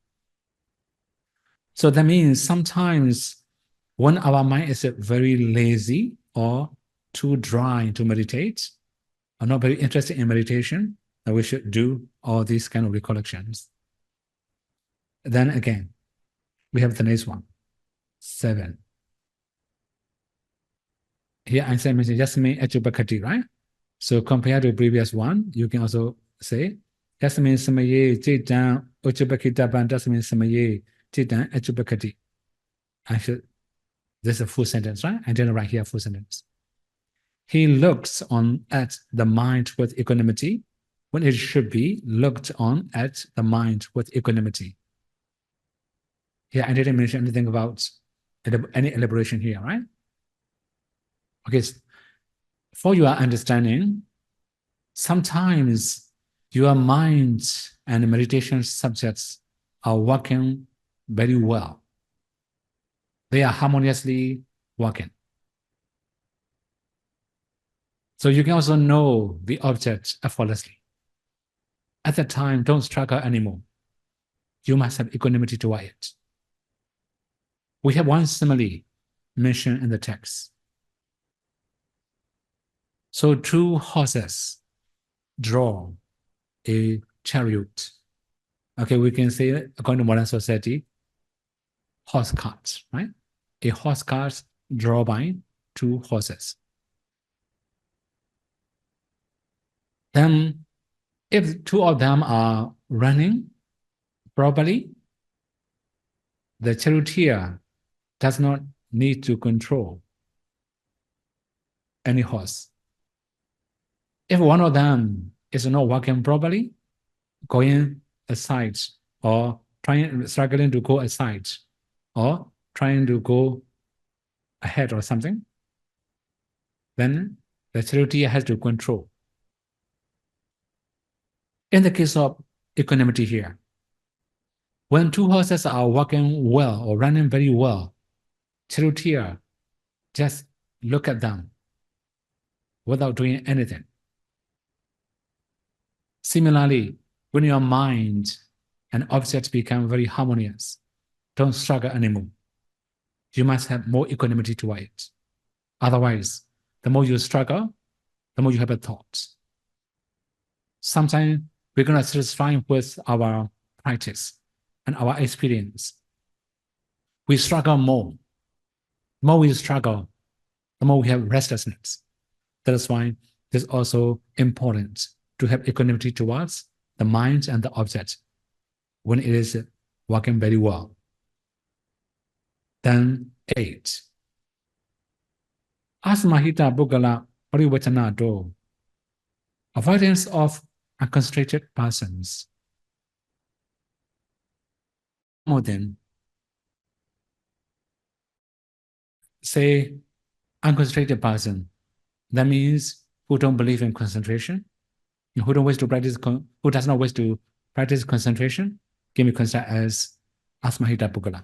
So that means sometimes when our mind is very lazy or too dry to meditate, or not very interested in meditation, that we should do all these kind of recollections. Then again, we have the next one, 7. Here I said mentioned Yasmin Achupakati, right? So compared to the previous one, you can also say, Tasmin Samaye, Jitan, Uchubakitaban, Tasmin Samaye, Jitan, Achubakati. Actually, this is a full sentence, right? I didn't write here full sentence. He looks on at the mind with equanimity when it should be looked on at the mind with equanimity. Here, I didn't mention anything about any elaboration here, right? Okay, for your understanding, sometimes your mind and meditation subjects are working very well. They are harmoniously working. So you can also know the object effortlessly. At that time, don't struggle anymore. You must have equanimity toward it. We have one simile mentioned in the text. So 2 horses draw a chariot. Okay, we can say, according to modern society, horse carts, right? A horse cart drawn by 2 horses. Then, if 2 of them are running properly, the charioteer does not need to control any horse. If one of them is not working properly, going aside or struggling to go aside or trying to go ahead or something, then the charioteer has to control. In the case of equanimity here, when 2 horses are working well or running very well, charioteer just look at them without doing anything. Similarly, when your mind and objects become very harmonious, don't struggle anymore. You must have more equanimity toward it. Otherwise, the more you struggle, the more you have a thought. Sometimes we're going to satisfy with our practice and our experience. We struggle more. The more we struggle, the more we have restlessness. That is why it is also important to have equanimity towards the mind and the object when it is working very well. Then 8. Asmahita Bugala Parivachana Do. Avoidance of unconcentrated persons. More than, say, unconcentrated person. That means who don't believe in concentration, who don't wish to practice, who does not wish to practice concentration, can be considered as Asmahita Bugala.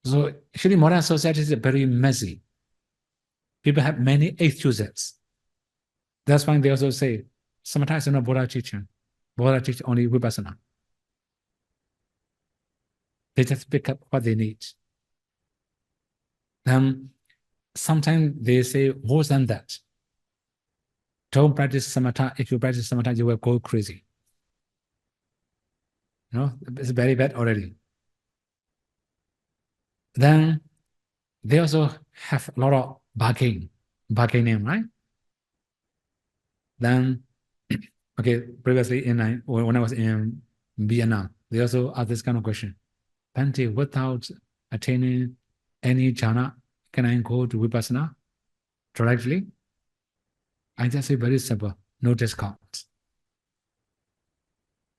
So actually modern society is very messy. People have many excuses. That's why they also say, Samatha is not Buddha teaching. Buddha teaches only Vipassana. They just pick up what they need. Then sometimes they say worse than that. Don't practice Samatha. If you practice Samatha, you will go crazy. You know, it's very bad already. Then they also have a lot of bargaining, right? Then, okay, previously when I was in Vietnam, they also asked this kind of question. Bhante, without attaining any jhana, can I go to Vipassana directly? I just say very simple, no discount.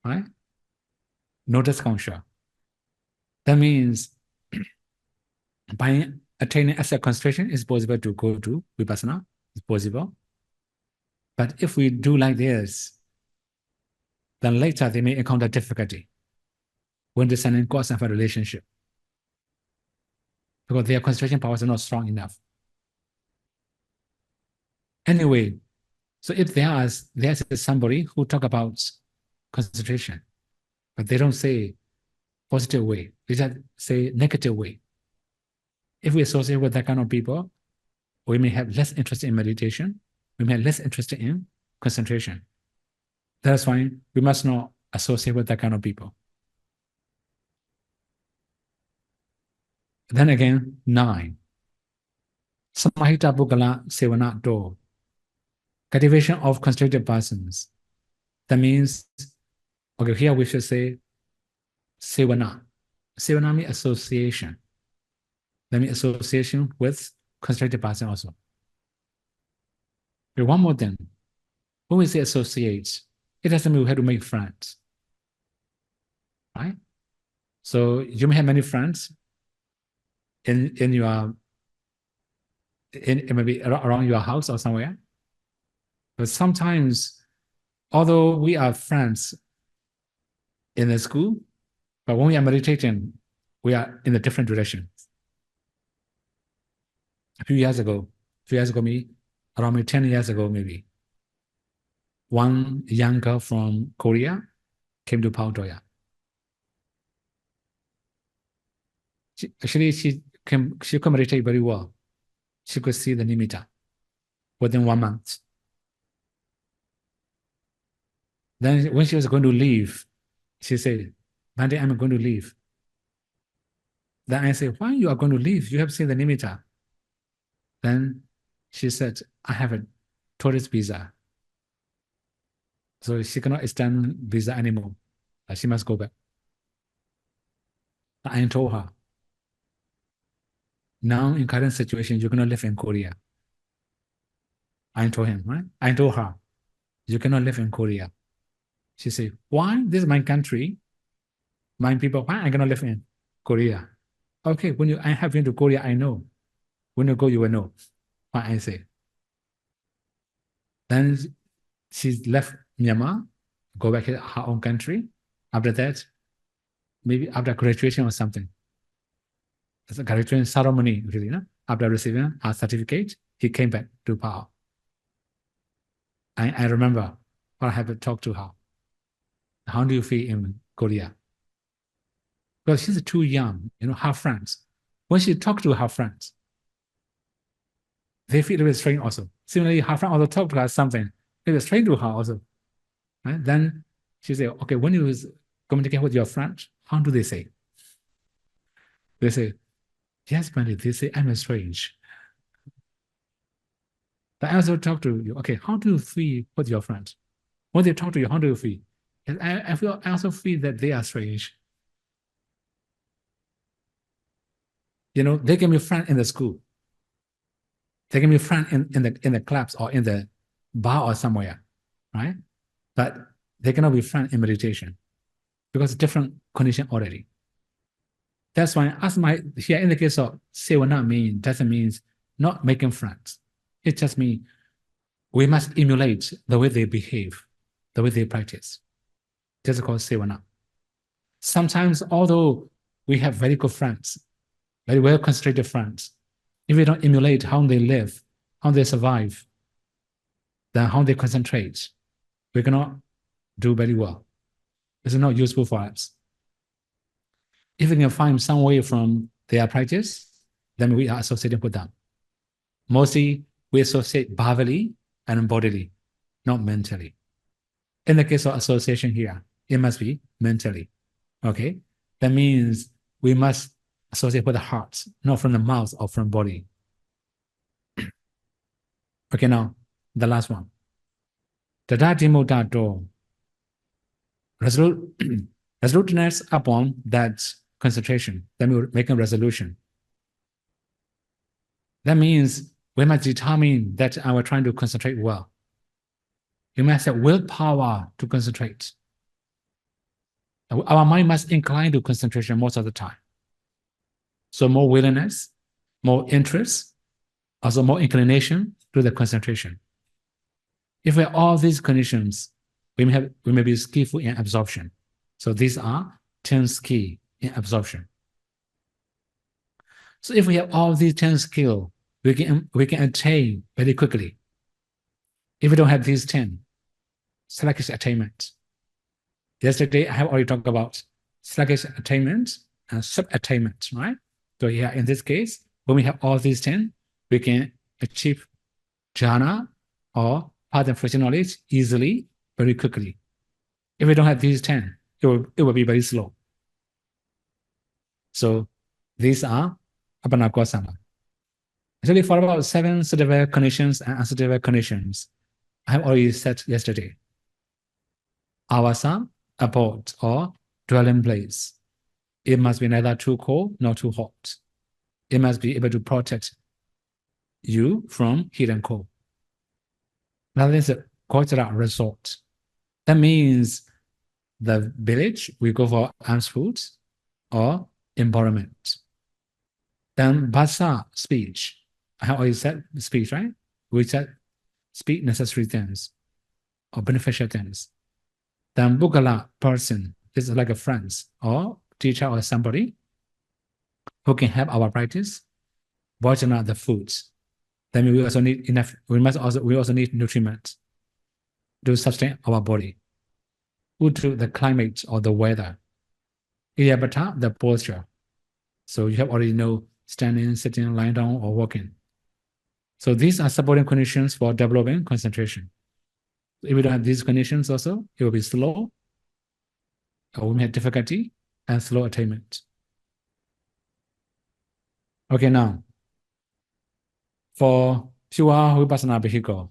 Right? No discount, sure. That means by attaining asset concentration, it's possible to go to Vipassana. It's possible. But if we do like this, then later they may encounter difficulty when discerning cause and effect relationship, because their concentration powers are not strong enough. Anyway, so if there's somebody who talk about concentration, but they don't say positive way, they just say negative way. If we associate with that kind of people, we may have less interest in meditation, we may have less interest in concentration. That's why we must not associate with that kind of people. Then again, 9. Samahita Bugala Sevana Do. cultivation of constricted persons. That means, okay, here we should say sevana. Sevana means association. That means association with constricted person also. But one more thing. When we say associate, it doesn't mean we have to make friends. Right? So you may have many friends in your maybe around your house or somewhere. But sometimes, although we are friends in the school, but when we are meditating, we are in a different direction. A few years ago, maybe around maybe 10 years ago, maybe, one young girl from Korea came to Paotoya. She could meditate very well. She could see the nimitta within 1 month. Then when she was going to leave, she said, Bhante, I'm going to leave. Then I said, why you are going to leave? You have seen the nimitta. Then she said, I have a tourist visa. So she cannot extend visa anymore. She must go back. I told her, now in current situation, you're going to live in Korea. I told him, right? I told her, you cannot live in Korea. She said, why? This is my country. My people, why I cannot live in Korea? Okay, when I have been to Korea, I know. When you go, you will know what I say. Then she left Myanmar, go back to her own country. After that, maybe after graduation or something. It's a graduation ceremony, really, no? After receiving her certificate, he came back to Pao. I remember what I had to talk to her. How do you feel in Korea? Because she's too young, her friends. When she talked to her friends, they feel a little bit strange also. Similarly, her friend also talked to her something, a little bit strange to her also. Right? Then she said, okay, when you communicate with your friends, how do they say? They say, yes, Pandit, they say, I'm strange. But I also talk to you, okay, how do you feel with your friends? When they talk to you, how do you feel? I also feel that they are strange. They can be friends in the school. They can be friends in the clubs or in the bar or somewhere, right? But they cannot be friends in meditation because different condition already. That's why here in the case of sevana doesn't mean not making friends. It just means we must emulate the way they behave, the way they practice. That's called sevana. Sometimes, although we have very good friends, very well concentrated friends, if we don't emulate how they live, how they survive, then how they concentrate, we cannot do very well. It's not useful for us. If we can find some way from their practice, then we are associating with them. Mostly, we associate bhavali and bodily, not mentally. In the case of association here, it must be mentally. Okay? That means we must associate with the heart, not from the mouth or from body. Okay, now, the last one. Tadatimudato. Resoluteness upon that concentration. Then we make a resolution. That means we must determine that I will trying to concentrate well. You must have willpower to concentrate. Our mind must incline to concentration most of the time. So more willingness, more interest, also more inclination to the concentration. If we have all these conditions, we may be skillful in absorption. So these are 10 skills in absorption. So if we have all these 10 skills, we can attain very quickly. If we don't have these 10, sluggish attainment. Yesterday, I have already talked about sluggish attainment and sub-attainment, right? So here, in this case, when we have all these 10, we can achieve jhana or path and fruition knowledge easily, very quickly. If we don't have these 10, it will be very slow. So these are Appanakosama. Actually, for about 7 suitable conditions and unsuitable conditions, I have already said yesterday. Avasa, abode or dwelling place. It must be neither too cold nor too hot. It must be able to protect you from heat and cold. That is a cultural resort. That means the village, we go for alms food or environment. Then bhasa, speech. I have already said speech, right? We said speak necessary things or beneficial things. Then bukala, person, is like a friend or teacher or somebody who can help our practice. Vajana, the foods. Then we also need enough, we also need nutriment to sustain our body. Utu, the climate or the weather. Iyabata, the posture. So you have already know standing, sitting, lying down, or walking. So these are supporting conditions for developing concentration. If we don't have these conditions also, it will be slow, or we may have difficulty and slow attainment. Okay, now, for pure Vipassana vehicle,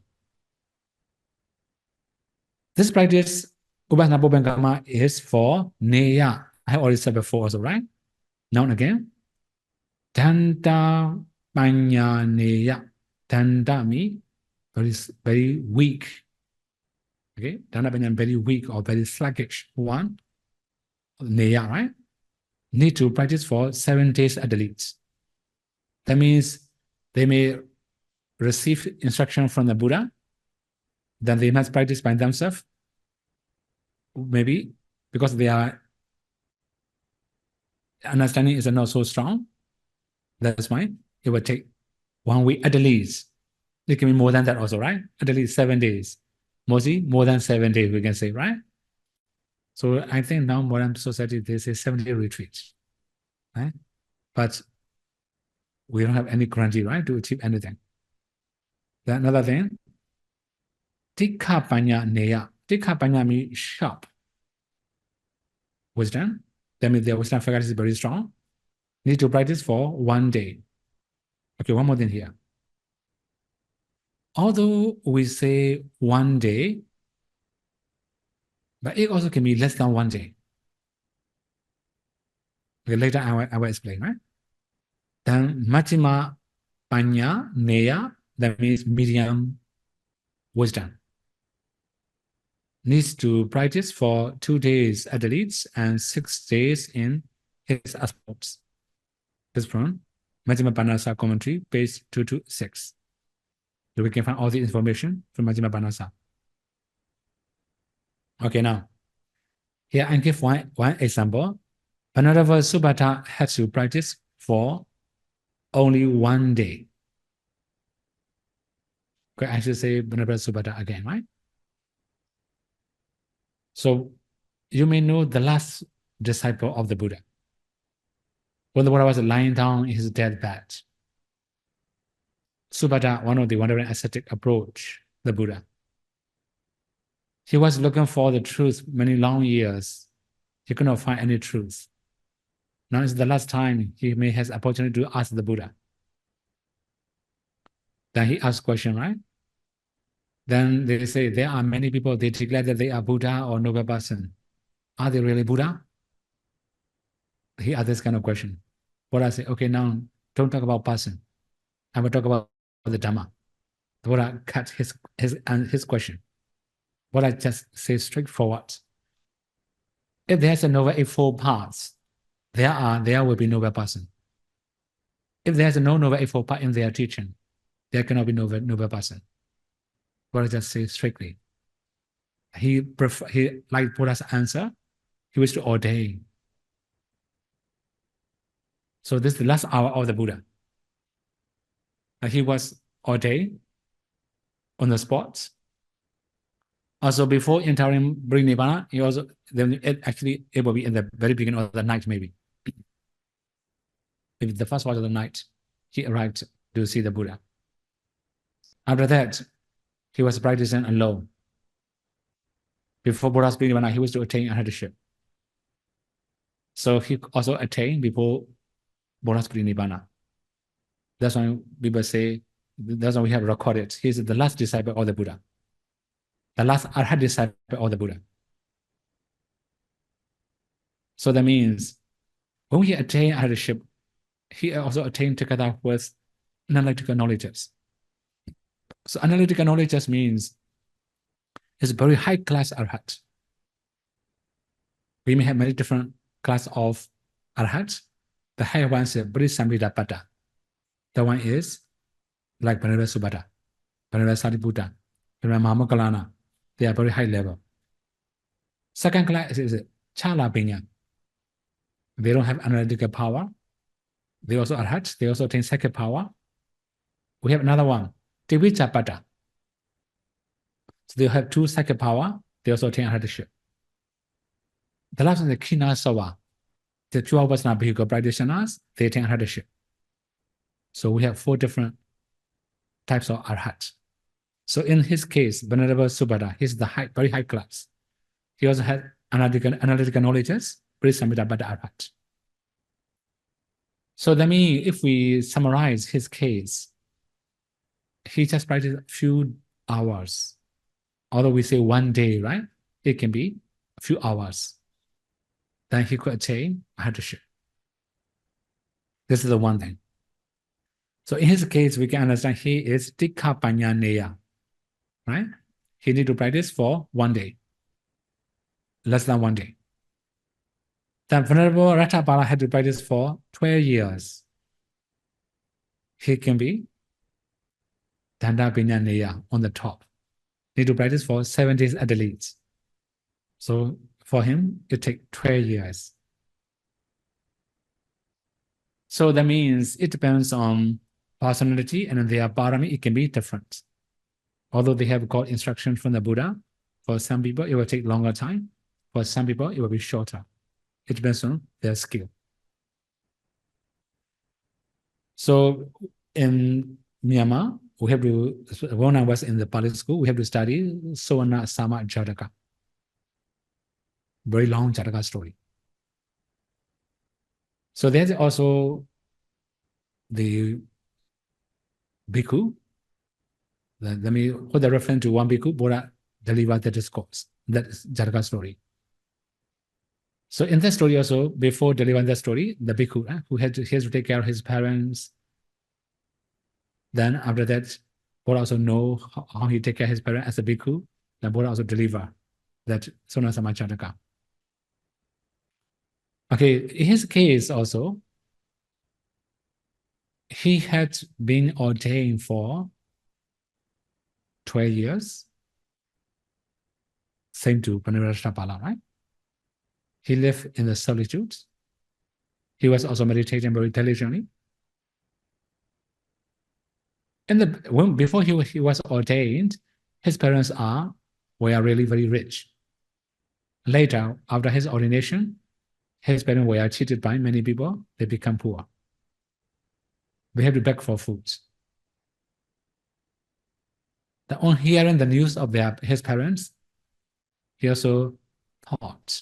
this practice, Upasana Bhubankama, is for Neya. I have already said before also, right? Now and again. Danta Panya Neya. Danta means very weak. Okay, Danta Panya very weak or very sluggish one. Neya, right? Need to practice for 7 days at the least. That means they may receive instruction from the Buddha, then they must practice by themselves. Maybe because their understanding is not so strong. That's why it will take 1 week at the least. It can be more than that also, right? At least 7 days. Mostly more than 7 days, we can say, right? So I think now modern society, they say 7-day retreat, right? But we don't have any guarantee, right, to achieve anything. Then another thing, Tikha Panya Neya. Tikha Panya means sharp. Wisdom. That means their wisdom faculty is very strong. Need to practice for 1 day. Okay, one more thing here. Although we say 1 day, but it also can be less than 1 day. Okay, later I will explain, right? Then Majjhima Panya Neya, that means medium wisdom. Needs to practice for 2 days at the least and 6 days in his aspects. This from Majjhima Panasa commentary, page 226. So we can find all the information from Majjhima Panasa. Okay, now, here I give one example. Venerable Subhata had to practice for only 1 day. Okay, I should say Venerable Subhata again, right? So you may know the last disciple of the Buddha. When the Buddha was lying down in his deathbed, Subhata, one of the wandering ascetic, approached the Buddha. He was looking for the truth many long years. He could not find any truth. Now is the last time he may has opportunity to ask the Buddha. Then he asked question, right? Then they say there are many people, they declare that they are Buddha or noble person. Are they really Buddha? He asked this kind of question. Buddha say, okay, now don't talk about person. I will talk about the Dhamma. The Buddha cut his question. Buddha just say straightforward. If there's a noble eightfold paths, there will be noble person. If there's no noble eightfold path in their teaching, there cannot be noble person. Buddha just say strictly. He like Buddha's answer, he wished to ordain. So this is the last hour of the Buddha. He was ordained on the spot. Also, before entering Nibbana, he also it will be in the very beginning of the night, maybe. Maybe the first part of the night, he arrived to see the Buddha. After that, he was practicing alone. Before Buddha's Nibbana, he was to attain arhatship. So he also attained before Buddha's Nibbana. That's why people say, that's why we have recorded. He's the last disciple of the Buddha. the last Arhat disciple of the Buddha. So that means when he attained Arhatship, he also attained together with analytical knowledges. So analytical knowledges means it's a very high class Arhat. We may have many different class of Arhats. The higher one is Bodhisamvita. The one is like Venerable Subhata, Venerable Sariputta, Venerable Mahamoggallana. They are very high level. Second class is Chala Pinya. They don't have analytical power. They also Arhats. They also attain second power. We have another one, Tivichapata. So they have two second power. They also attain Arhatship. The last one is Kina Sawa. The pure Vipassana Bhikkhu practitioners, they attain Arhatship. So we have 4 different types of Arhats. So in his case, Venerable Subhata, he's the very high class. He also had analytical knowledges, Bodhisamvita Arhat. So that means if we summarize his case, he just practiced a few hours. Although we say 1 day, right? It can be a few hours. Then he could attain Arhatship. This is the one thing. So in his case, we can understand he is Tikha Panya Neya, right? He need to practice for 1 day, less than 1 day. Then Venerable Rathabala had to practice for 12 years. He can be Danda Panya Neya on the top. Need to practice for 7 days at the least. So for him, it takes 12 years. So that means it depends on personality and their parami, it can be different. Although they have got instruction from the Buddha, for some people it will take longer time. For some people it will be shorter. It depends on their skill. So in Myanmar, we have to, when I was in the public school, we have to study Sawana Sama Jataka. Very long Jataka story. So there's also the bhikkhu. Let me put the reference to one bhikkhu, Buddha delivered the discourse. That is Jataka story. So in that story also, before delivering that story, the bhikkhu who has to take care of his parents. Then after that, Buddha also know how he take care of his parents as a bhikkhu. Then Buddha also deliver that Sona Samachataka. Okay, in his case also, he had been ordained for 12 years. Same to Venerable Rathabala, right? He lived in the solitude. He was also meditating very diligently. Before he was ordained, his parents were really very rich. Later, after his ordination, his parents were cheated by many people. They become poor. They have to beg for food. On hearing the news of his parents, he also thought,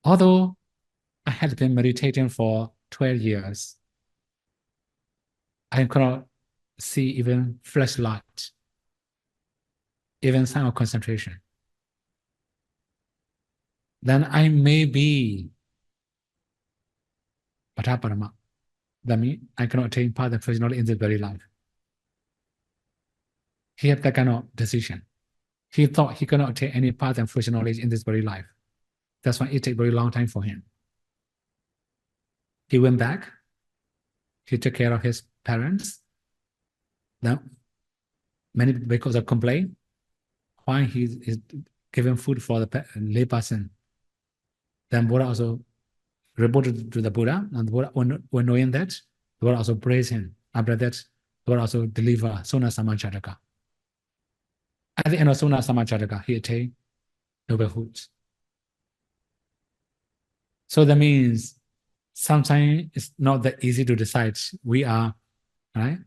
although I had been meditating for 12 years, I cannot see even flashlight, even sign of concentration. Then I may be Pataparama. That means I cannot attain path and first knowledge in this very life. He had that kind of decision. He thought he cannot attain any path and first knowledge in this very life. That's why it took a very long time for him. He went back. He took care of his parents. Now, many because of complaint, why he is giving food for the lay person. Then Buddha also reported to the Buddha, and the Buddha, when knowing that, the Buddha also praised him. After that, the Buddha also delivered Sona Samachataka. At the end of Sona Samachataka, he attained noblehood. So that means sometimes it's not that easy to decide. We are, right?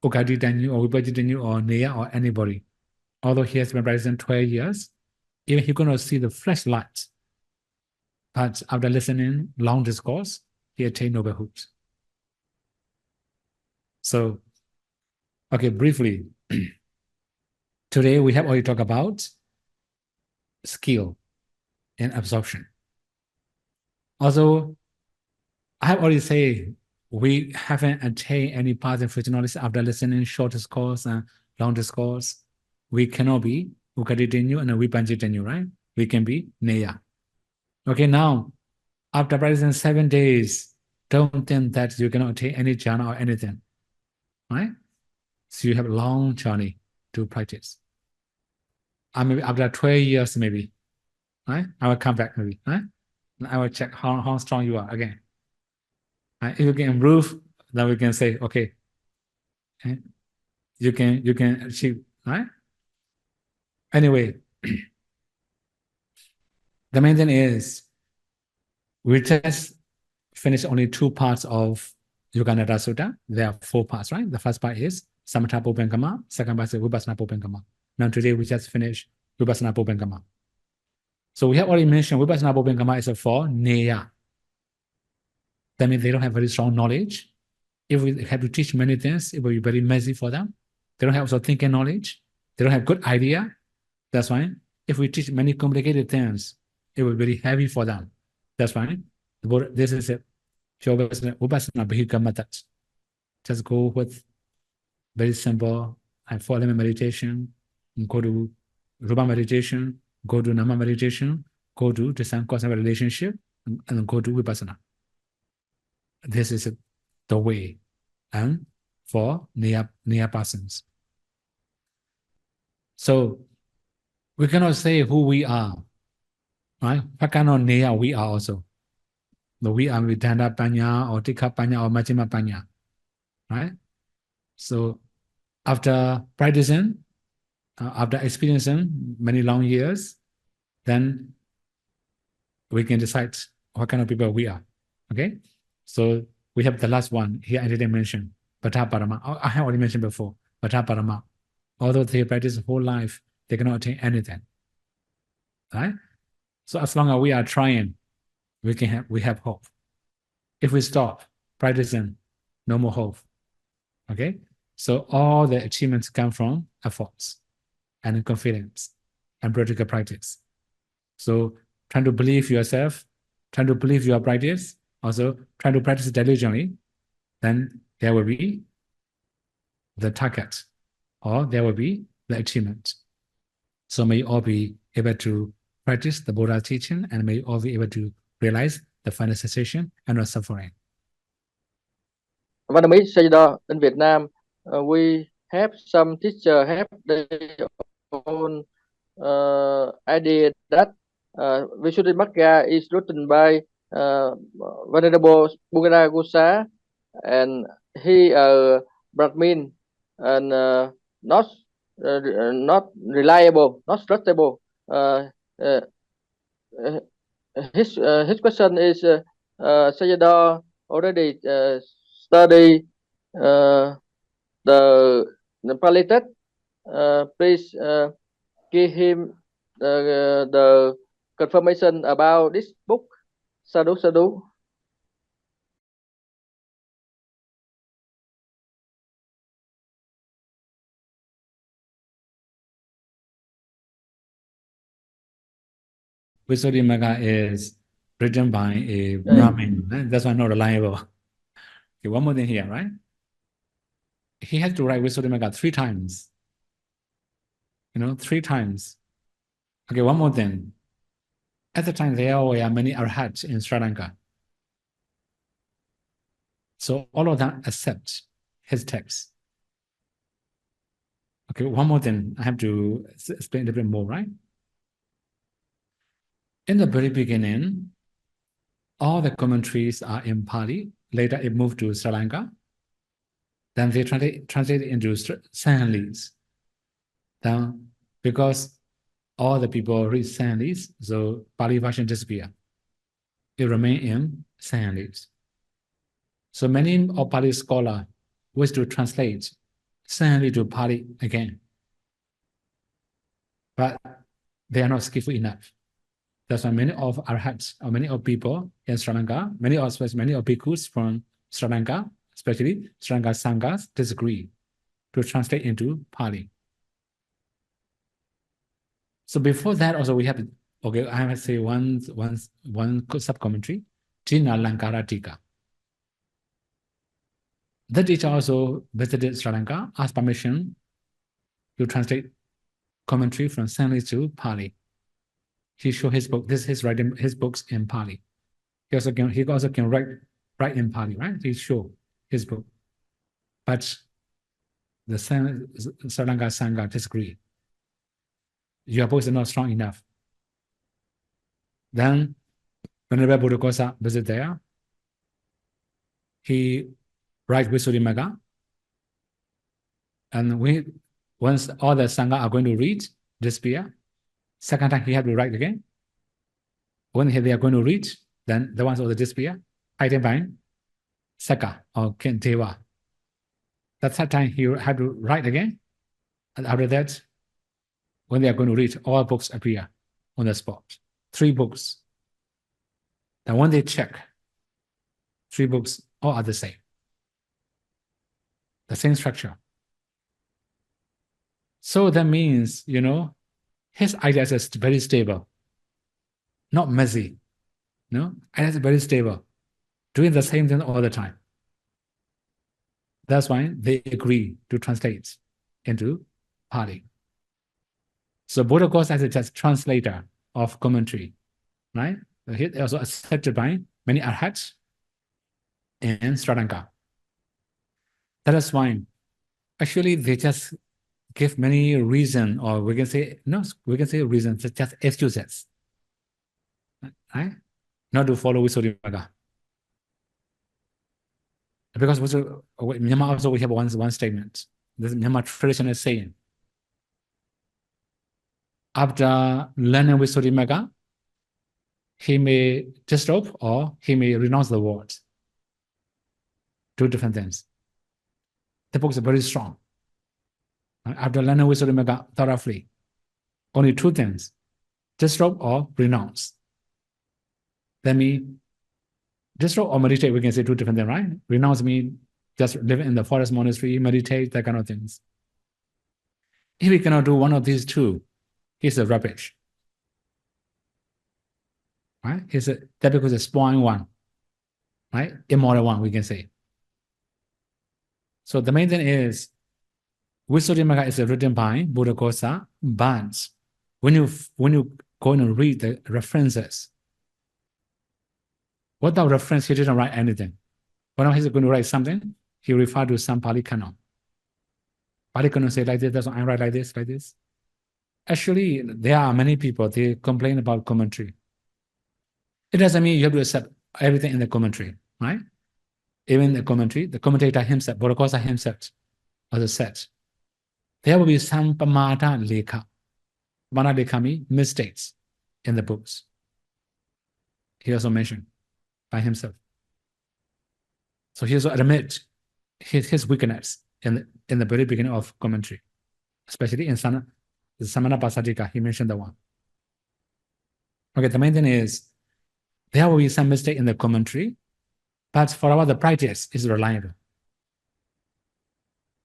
Ukadi Danyu or Vipaji Danyu or Neya or anybody. Although he has been practicing 12 years, even he cannot see the fresh light. But after listening long discourse, he attained noblehood. So, okay, briefly, Today we have already talked about skill and absorption. Also, I have already said we haven't attained any positive future knowledge after listening short discourse and long discourse. We cannot be Ukaditenyu and Vipanjitenyu, right? We can be Neya. Okay, now, after practicing 7 days, don't think that you cannot attain any jhana or anything, right? So you have a long journey to practice. Maybe after 12 years, maybe, right? I will come back, maybe, right? And I will check how strong you are again. Right? If you can improve, then we can say, okay, you can achieve, right? Anyway, the main thing is we just finished only 2 parts of Yuganaddhasutta. There are 4 parts, right? The first part is Samatha-Vipassanā, second part is Vipassana-Vipassanā. Now today we just finished Vipassana-Vipassanā. So we have already mentioned Vipassana-Vipassanā is for Neya. That means they don't have very strong knowledge. If we have to teach many things, it will be very messy for them. They don't have also thinking knowledge. They don't have good idea. That's why if we teach many complicated things, it will be very heavy for them. That's why this is a Vipassana Bhika method. Just go with very simple and 4-element meditation, go to Rupa meditation, go to Nama meditation, go to the same cause and relationship, and go to Vipassana. This is the way and for near persons. So we cannot say who we are, right? What kind of neya we are also. But we are Vidhana Panya or Tikha Panya or Majjhima Panya, right? So after practicing, after experiencing many long years, then we can decide what kind of people we are, okay? So we have the last one here I didn't mention, Bhatta Parama. I have already mentioned before, Bhatta Parama. Although they practice the whole life, they cannot attain anything, right? So as long as we are trying, we have hope. If we stop practicing, no more hope, okay? So all the achievements come from efforts and confidence and practical practice. So trying to believe yourself, trying to believe your practice, also trying to practice diligently, then there will be the target or there will be the achievement. So may you all be able to practice the Buddha's teaching and may you all be able to realize the final cessation and not suffering. Vietnamese say đó, in Vietnam, we have some teacher have their own idea that Visuddhimagga is written by Venerable Kovida, and he Brahmin and not reliable, not trustable. His question is, Sayadaw already study the Pali text. Please give him the confirmation about this book. Sadhu, sadhu. Visuddhimagga is written by a Brahmin. That's why not reliable. Okay, one more thing here, right? He had to write Visuddhimagga 3 times. 3 times. Okay, one more thing. At the time, there were many arhats in Sri Lanka. So all of them accept his text. Okay, one more thing. I have to explain a little bit more, right? In the very beginning, all the commentaries are in Pali. Later, it moved to Sri Lanka. Then they translated into Sinhalese. Then, because all the people read Sinhalese, so Pali version disappeared. It remained in Sinhalese. So many of Pali scholars wish to translate Sinhalese to Pali again, but they are not skillful enough. That's why many of arhats or many of people in Sri Lanka, many of bhikkhus from Sri Lanka, especially Sri Lanka Sanghas, disagree to translate into Pali. So before that, also we have, okay, I must say one sub-commentary, Tina Lankara Tika. The teacher also visited Sri Lanka, asked permission to translate commentary from Sanskrit to Pali. He showed his book. This is his writing, his books in Pali. He also can write in Pali, right? He showed his book, but the Sri Lanka Sangha disagreed. Your books are not strong enough. Then Venerable Buddha visit there. He writes Visuddhimagga, and once all the Sangha are going to read, disappear. Second time he had to write again. When they are going to read, then the ones of the disappear. Item Saka or Kenteva. The third time he had to write again. And after that, when they are going to read, all books appear on the spot. 3 books. Then when they check, 3 books, all are the same. The same structure. So that means, his ideas is very stable, not messy. No, ideas are very stable, doing the same thing all the time. That's why they agree to translate into Pali. So Buddha goes as a just translator of commentary, right? He also accepted by many arhats in Sri Lanka. That is why, actually, they just give many reasons, or we can say reasons, just excuses, right? Not to follow Visuddhimagga. Because Myanmar also we have one statement. This Myanmar tradition is saying, after learning Visuddhimagga, he may disrobe or he may renounce the words. 2 different things. The books are very strong. After learning Visuddhimagga thoroughly, only 2 things, disrobe or renounce. That means disrobe or meditate, we can say 2 different things, right? Renounce means just live in the forest monastery, meditate, that kind of things. If we cannot do one of these 2, he's a rubbish. Right? That becomes a spoiling one, right? Immoral one, we can say. So the main thing is, Visuddhimagga is written by Buddhaghosa, but when you go and read the references, without reference, he didn't write anything. When he's going to write something, he referred to some Pali canon. Pali canon say like this, that's why I write like this, like this. Actually, there are many people, they complain about commentary. It doesn't mean you have to accept everything in the commentary, right? Even the commentator himself, Buddhaghosa himself, also said, there will be some pamata lekha. Pamata lekha means mistakes in the books. He also mentioned by himself. So he also admits his weakness in the very beginning of commentary, especially in Samatha-Vipassanā, he mentioned the one. Okay, the main thing is, there will be some mistake in the commentary, but for our the practice is reliable.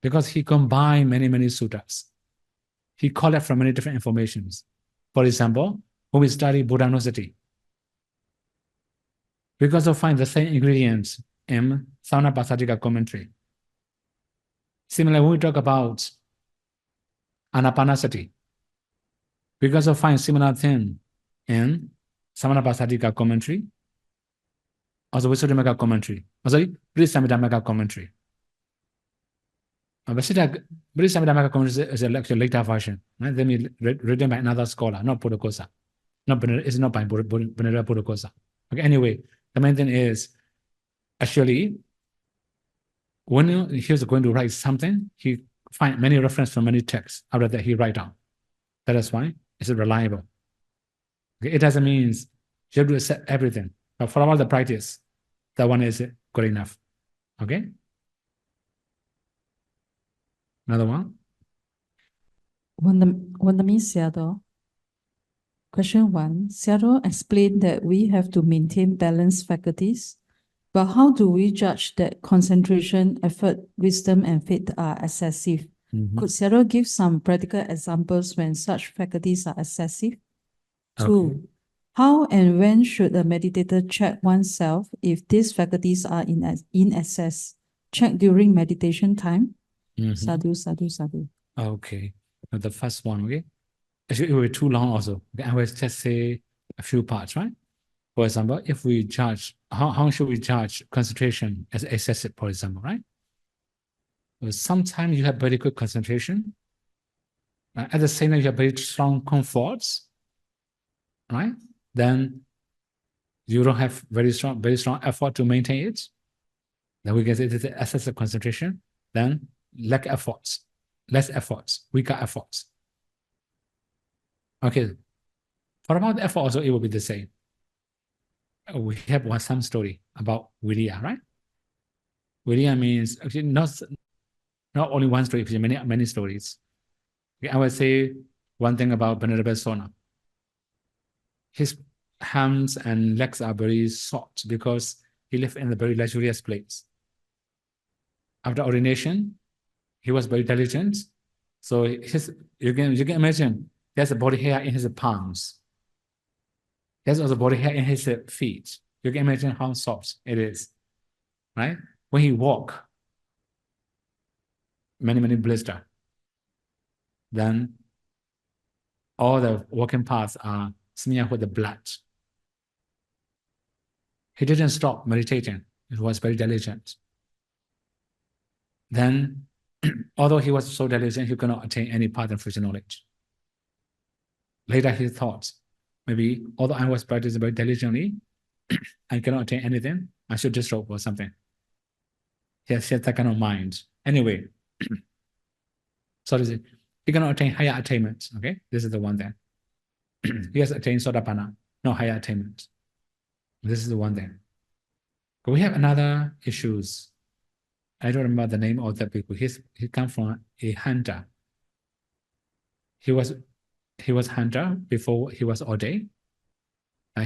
Because he combined many sutras. He collected from many different informations. For example, when we study Buddha-nosati, we also find the same ingredients in Samatha-Vipassanā commentary. Similarly, when we talk about Anapanasati, we also find similar thing in Samatha-Vipassanā commentary, also Visuddhimagga commentary, Visuddhimagga commentary. Visuddhimagga commentary is a later version, right? Then written by another scholar, not Buddhaghosa. It's not by Venerable Buddhaghosa. Okay, anyway, the main thing is, actually, when he's going to write something, he find many references from many texts. After that, he write down. That is why it's reliable. Okay, it doesn't mean you have to accept everything. But for all the practice, that one is good enough. Okay? Another one? Wandami Seattle. Question 1. Seattle explained that we have to maintain balanced faculties, but how do we judge that concentration, effort, wisdom, and faith are excessive? Could Sarah give some practical examples when such faculties are excessive? 2. Okay. How and when should a meditator check oneself if these faculties are in excess? Check during meditation time? Sadhu, sadhu, sadhu. Okay. Now the first one, okay? Actually, it will be too long also. Okay, I will just say a few parts, right? For example, if we judge, how should we judge concentration as excessive, for example, right? Well, sometimes you have very good concentration. At the same time, you have very strong comforts, right? Then you don't have very strong effort to maintain it. Then we can say this is excessive concentration. Then less efforts, weaker efforts. Okay. For about the effort also, it will be the same. We have some story about Vidya, right? Vidya means actually not only one story, but many stories. Okay, I will say one thing about Venerable Sona. His hands and legs are very soft because he lived in a very luxurious place. After ordination, he was very diligent. So you can imagine there's a body hair in his palms. There's also body hair in his feet. You can imagine how soft it is, right? When he walk, many blister. Then all the walking paths are smeared with the blood. He didn't stop meditating. He was very diligent. Then, although he was so diligent, he could not attain any path and fruition knowledge. Later he thought, maybe although I was practicing very diligently, I cannot attain anything, I should disrobe or something. He has that kind of mind. Anyway, so he cannot attain higher attainments. Okay, this is the one thing. He has attained Sotapanna, no higher attainment. This is the one thing. But we have another issues. I don't remember the name of the people. He come from a hunter. He was hunter before he was ordained.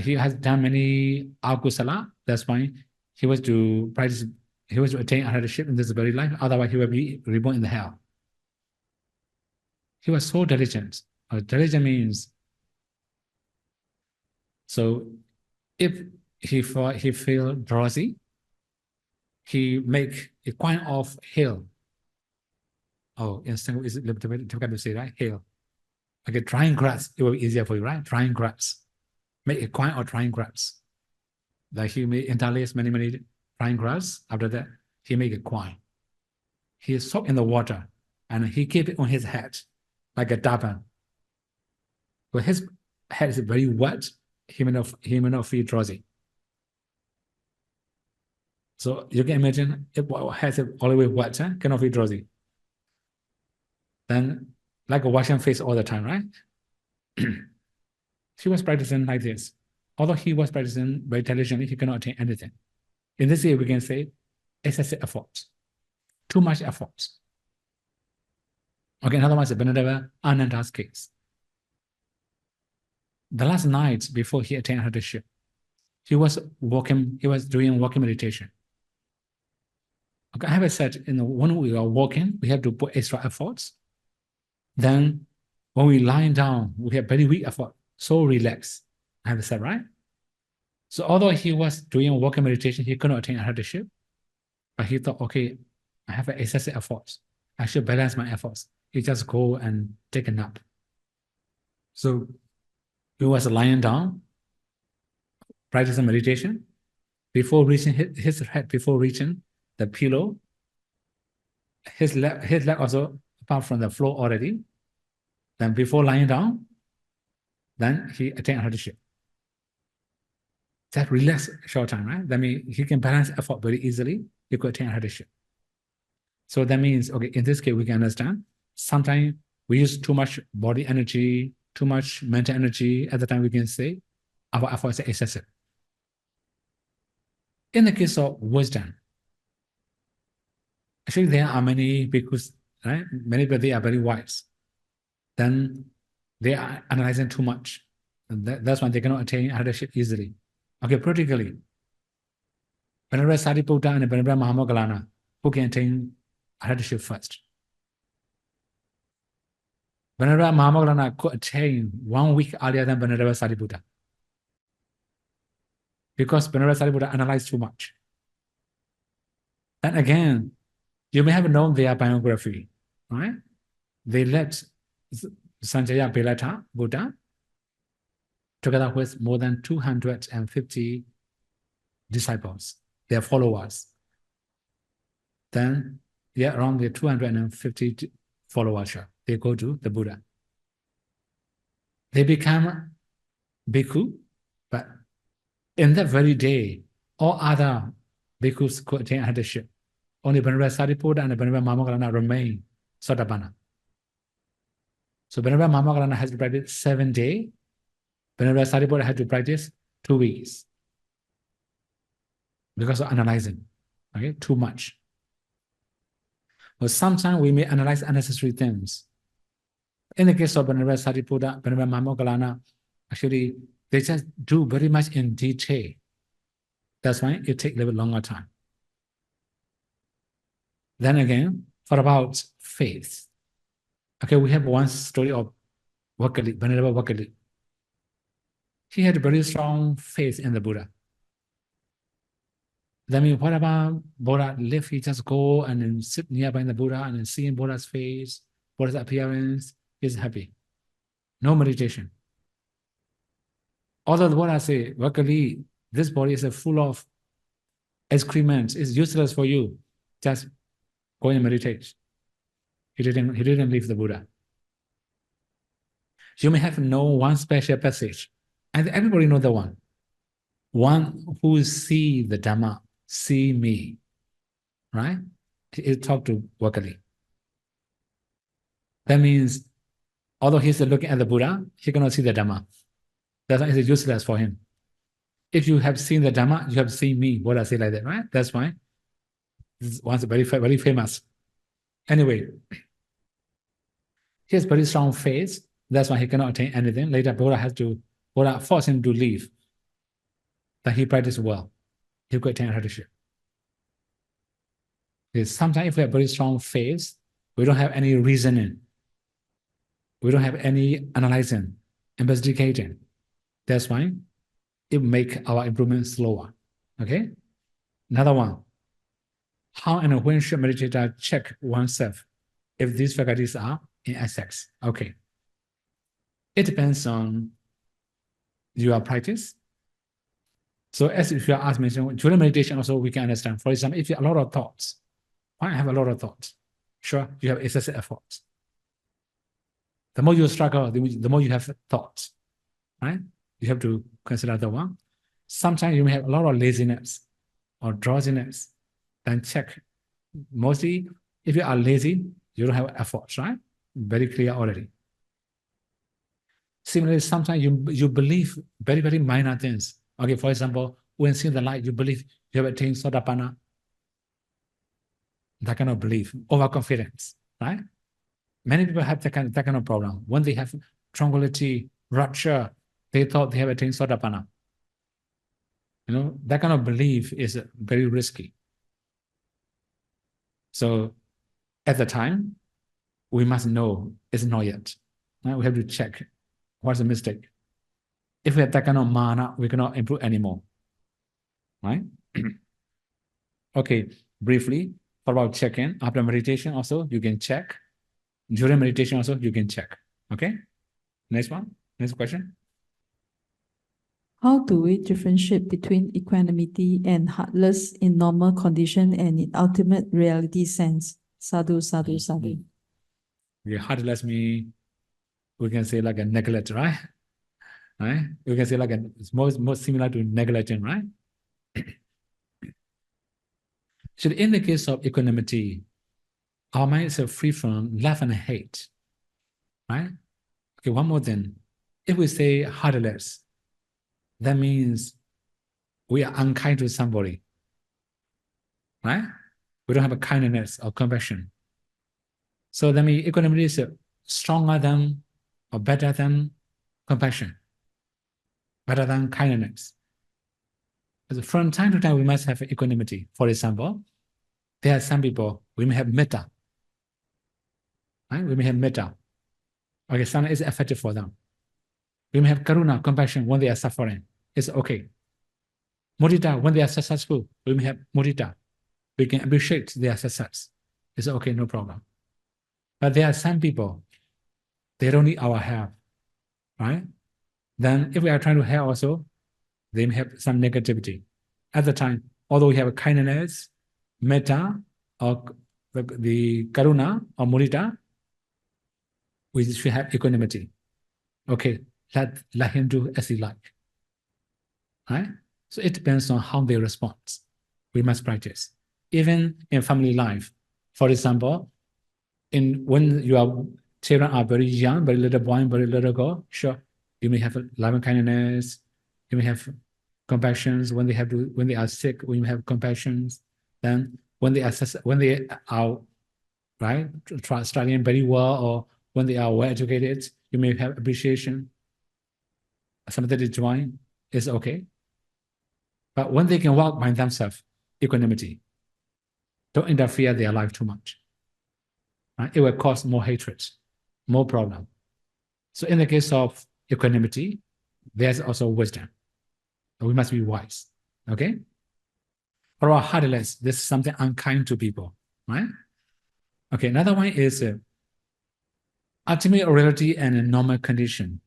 He has done many akusala. That's why he was to practice. He was to attain arhatship in this very life. Otherwise, he will be reborn in the hell. He was so diligent. Diligent means so. If he feel drowsy, he make a kind of hill. Oh, instant is difficult to say, right? Hill. Okay, drying grass. It will be easier for you, right? Drying grass. Make a coin or drying grass. Like he may interlace many drying grass. After that, he make a coin. He soak in the water and he keep it on his head like a turban. But his head is very wet. He may not feel drowsy. So you can imagine if head is always wet, cannot feel drowsy. Then like a washing face all the time, right? He was practicing like this. Although he was practicing very diligently, he cannot attain anything. In this way, we can say excessive efforts, too much efforts. Okay, in other words, Venerable Ananda's case. The last night before he attained arhatship, he was doing walking meditation. Okay, I have said, when we are walking, we have to put extra efforts. Then when we lying down, we have very weak effort, so relaxed. I have said, right? So although he was doing walking meditation, he could not attain arhatship, but he thought, okay, I have excessive efforts. I should balance my efforts. He just go and take a nap. So he was lying down, practicing meditation. Before reaching his head, before reaching the pillow, his leg also apart from the floor already. Then before lying down, then he attained arhatship. That relaxed short time, right? That means he can balance effort very easily. He could attain arhatship. So that means, okay, in this case, we can understand sometimes we use too much body energy, too much mental energy. At the time, we can say our effort is excessive. In the case of wisdom, actually, there are many bhikkhus, right? Many people, they are very wise. Then they are analyzing too much. And that's why they cannot attain arhatship easily. Okay, practically, Venerable Sariputta and Venerable Mahamoggallana, who can attain arhatship first? Venerable Mahamoggallana could attain 1 week earlier than Venerable Sariputta. Because Venerable Sariputta analyzed too much. And again, you may have known their biography, right? They left Sanjaya Belata Buddha together with more than 250 disciples, their followers. Then, around the 250 followers, they go to the Buddha. They become bhikkhu, but in that very day, all other bhikkhus could attain arhatship. Only Venerable Sariputta and Venerable Mahamoggallana remain Sotapanna. So Venerable Mahamoggallana has to practice 7 days. Venerable Sariputta had to practice 2 weeks. Because of analyzing, okay, too much. But sometimes we may analyze unnecessary things. In the case of Venerable Sariputta, Venerable Mahamoggallana, actually, they just do very much in detail. That's why it takes a little bit longer time. Then again, for about faith. Okay, we have one story of Vakali, Venerable Vakali. He had a very strong faith in the Buddha. That means whatever Buddha live, he just go and then sit nearby the Buddha and then seeing Buddha's face, Buddha's appearance, he's happy. No meditation. Although the Buddha say, Vakali, this body is full of excrements, it's useless for you. Just go and meditate. He didn't leave the Buddha. You may have known one special passage, and everybody knows the one. One who see the Dhamma, see me, right? He talked to Vakali. That means, although he's looking at the Buddha, he cannot see the Dhamma. That's why it's useless for him. If you have seen the Dhamma, you have seen me. Buddha say like that, right? That's why this one's very, very famous. Anyway, he has very strong faith. That's why he cannot attain anything. Later, Buddha forced him to leave. But he practiced well. He could attain arhatship. Sometimes if we have very strong faith, we don't have any reasoning. We don't have any analyzing, investigating. That's why it makes our improvement slower. Okay? Another one. How and when should meditator check oneself if these faculties are in excess? Okay. It depends on your practice. So as if you are asked mentioned, during meditation also we can understand. For example, if you have a lot of thoughts, why have a lot of thoughts? Sure, you have excessive efforts. The more you struggle, the more you have thoughts, right? You have to consider the one. Sometimes you may have a lot of laziness or drowsiness. Then check. Mostly, if you are lazy, you don't have efforts, right? Very clear already. Similarly, sometimes you believe very, very minor things. Okay, for example, when seeing the light, you believe you have attained Sotapanna. That kind of belief, overconfidence, right? Many people have that kind of problem. When they have tranquility, rapture, they thought they have attained Sotapanna. You know, that kind of belief is very risky. So at the time, we must know it's not yet. Right? We have to check what's the mistake. If we have that kind of mana, we cannot improve anymore. Right? Okay, briefly, for about check-in, after meditation also, you can check. During meditation also, you can check. Okay? Next one. Next question. How do we differentiate between equanimity and heartless in normal condition and in ultimate reality sense? Sadhu, sadhu, sadhu. Okay, heartless means we can say like a neglect, right? Right? We can say like it's more similar to negligence, right? So in the case of equanimity, our mind is free from love and hate, right? Okay, one more thing. If we say heartless, that means we are unkind to somebody, right? We don't have a kindness or compassion. So that means equanimity is stronger than or better than compassion, better than kindness. From time to time, we must have equanimity. For example, there are some people, we may have metta, right? We may have metta. Okay, sadhana is effective for them. We may have karuna, compassion when they are suffering. It's okay. Mudita, when they are successful, we may have mudita. We can appreciate their success. It's okay, no problem. But there are some people, they don't need our help, right? Then if we are trying to help also, they may have some negativity. At the time, although we have kindness, metta, or the karuna, or mudita, we should have equanimity. Okay, let him do as he like. Right? So it depends on how they respond. We must practice. Even in family life, for example, when your children are very young, very little boy, very little girl, sure, you may have loving kindness, you may have compassion when they are sick, we may have compassion. Then when they are right studying very well, or when they are well educated, you may have appreciation. Something is joy is okay. But when they can walk by themselves, equanimity. Don't interfere their life too much. Right? It will cause more hatred, more problem. So in the case of equanimity, there's also wisdom. We must be wise. Okay? For our heartless, this is something unkind to people. Right? Okay, another one is ultimate reality and a normal condition.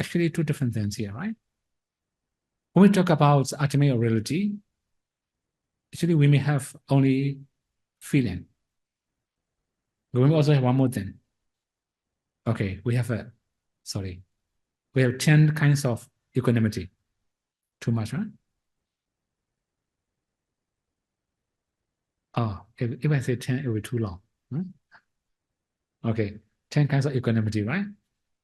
Actually, two different things here, right? When we talk about ultimate reality, actually we may have only feeling. But we also have one more thing. Okay, we have 10 kinds of equanimity. Too much, right? Oh, if I say 10, it will be too long. Okay, 10 kinds of equanimity, right?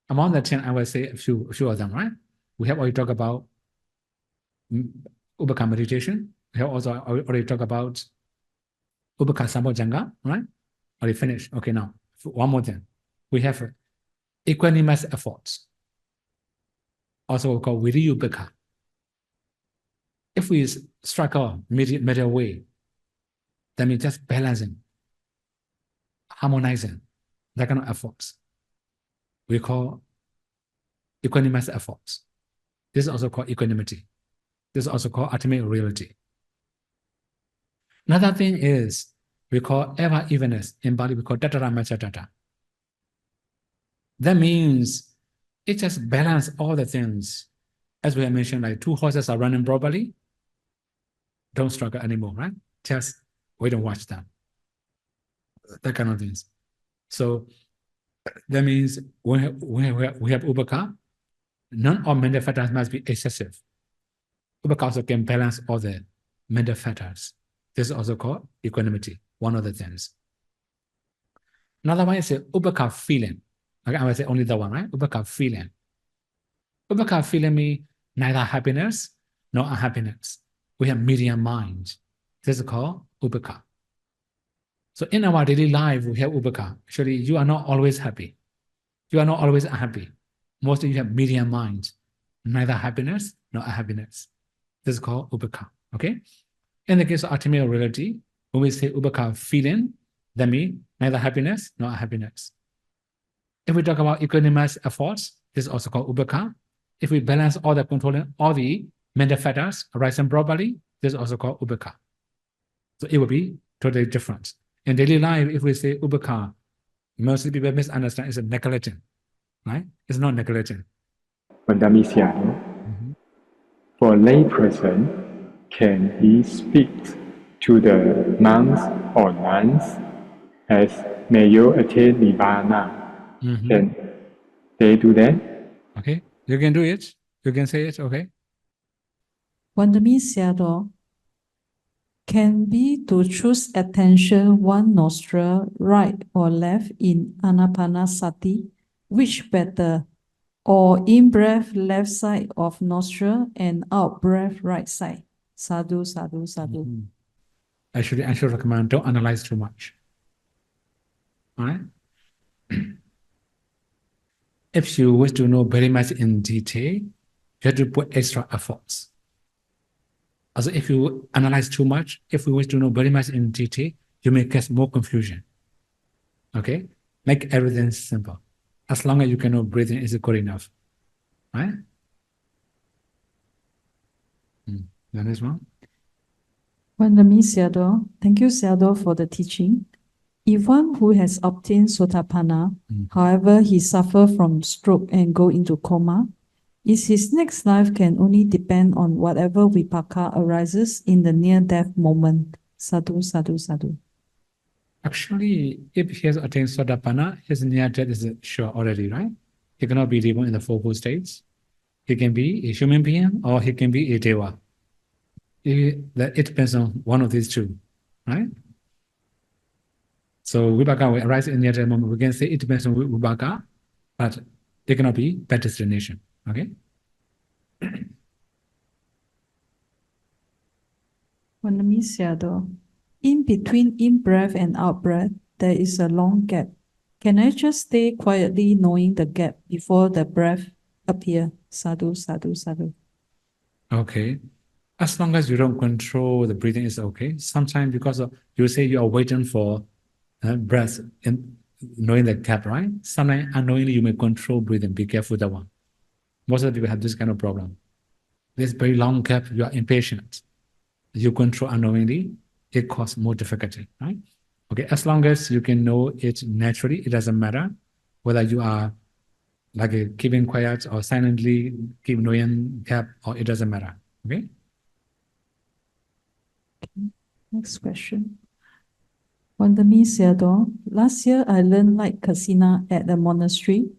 Among the 10, I will say a few of them, right? We have already talked about Ubhaka meditation. We have also already talked about Ubhaka Sambhojjhanga, right? Already finished. Okay, now, one more thing. We have equanimous efforts, also called Viriyubhaka. If we strike a middle way, that means just balancing, harmonizing, that kind of efforts. We call equanimous efforts. This is also called equanimity. This is also called ultimate reality. Another thing is, we call ever evenness. In Bali, we call Tattara Machattata. That means it just balances all the things. As we have mentioned, like two horses are running properly, don't struggle anymore, right? Just wait and watch them. That kind of things. So that means when we have Ubhaka, none of mental factors must be excessive. Ubhaka also can balance all the mental factors. This is also called equanimity, one of the things. Another one is Ubhaka feeling. Okay, I will say only the one, right? Ubhaka feeling. Ubhaka feeling means neither happiness nor unhappiness. We have medium mind. This is called Ubhaka. So in our daily life, we have Ubhaka. Actually, you are not always happy. You are not always unhappy. Mostly you have medium mind, neither happiness nor unhappiness. This is called Ubhaka. Okay? In the case of ultimate reality, when we say Ubhaka feeling, that means neither happiness nor unhappiness. If we talk about equanimous efforts, this is also called Ubhaka. If we balance all the controlling, all the mental factors arising properly, this is also called Ubhaka. So it will be totally different. In daily life, if we say Ubhaka, most people misunderstand it's a negligent, right? It's not negligent. For lay person, can he speak to the monks or nuns as may you attain Nibbana? Can they do that? Okay, you can do it. You can say it, okay? Can be to choose attention one nostril right or left in Anapanasati, which better? Or in breath left side of nostril and out breath right side. Sadhu, sadhu, sadhu. I should recommend don't analyze too much. All right? If you wish to know very much in detail, you have to put extra efforts. Also, if you analyze too much, if you wish to know very much in detail, you may get more confusion. Okay? Make everything simple. As long as you can know breathing is good enough. Right? The next one. Vietnamese Sayadaw, thank you, Sayadaw, for the teaching. If one who has obtained Sotapanna, however, he suffer from stroke and go into coma, is his next life can only depend on whatever vipaka arises in the near-death moment. Sadhu, sadhu, sadhu. Actually, if he has attained Sotapanna, his near death is sure already, right? He cannot be reborn in the four states. He can be a human being or he can be a deva. It depends on one of these two, right? So vipaka will arise in near death moment. We can say it depends on vipaka, but it cannot be bad destination. Okay. Vietnamese Sayadaw, in between in-breath and out-breath, there is a long gap. Can I just stay quietly knowing the gap before the breath appear? Sadhu, sadhu, sadhu. Okay. As long as you don't control the breathing, is okay. Sometimes because you say you are waiting for breath and knowing the gap, right? Sometimes unknowingly you may control breathing. Be careful with that one. Most of the people have this kind of problem. This very long gap, you are impatient. You control unknowingly, it causes more difficulty, right? Okay, as long as you can know it naturally, it doesn't matter whether you are like keeping quiet or silently keep knowing gap, or it doesn't matter. Okay. Next question. Vietnamese Sayadaw, last year I learned light kasina at the monastery.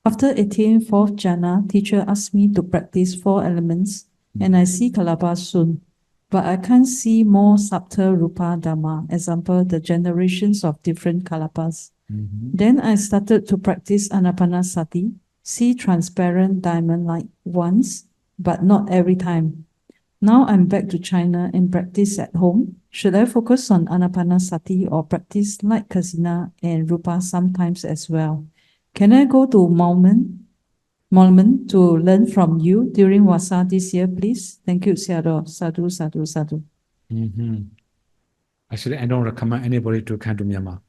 After attaining fourth jhana, teacher asked me to practice 4 elements, and I see kalapa soon. But I can't see more subtle rupa dhamma, example, the generations of different kalapas. Then I started to practice anapanasati, see transparent diamond light once, but not every time. Now I'm back to China and practice at home. Should I focus on anapanasati or practice light kasina and rupa sometimes as well? Can I go to Malman to learn from you during Wasa this year, please? Thank you, Sayadaw. Sadhu, sadhu, sadhu. Actually, I don't recommend anybody to come to Myanmar,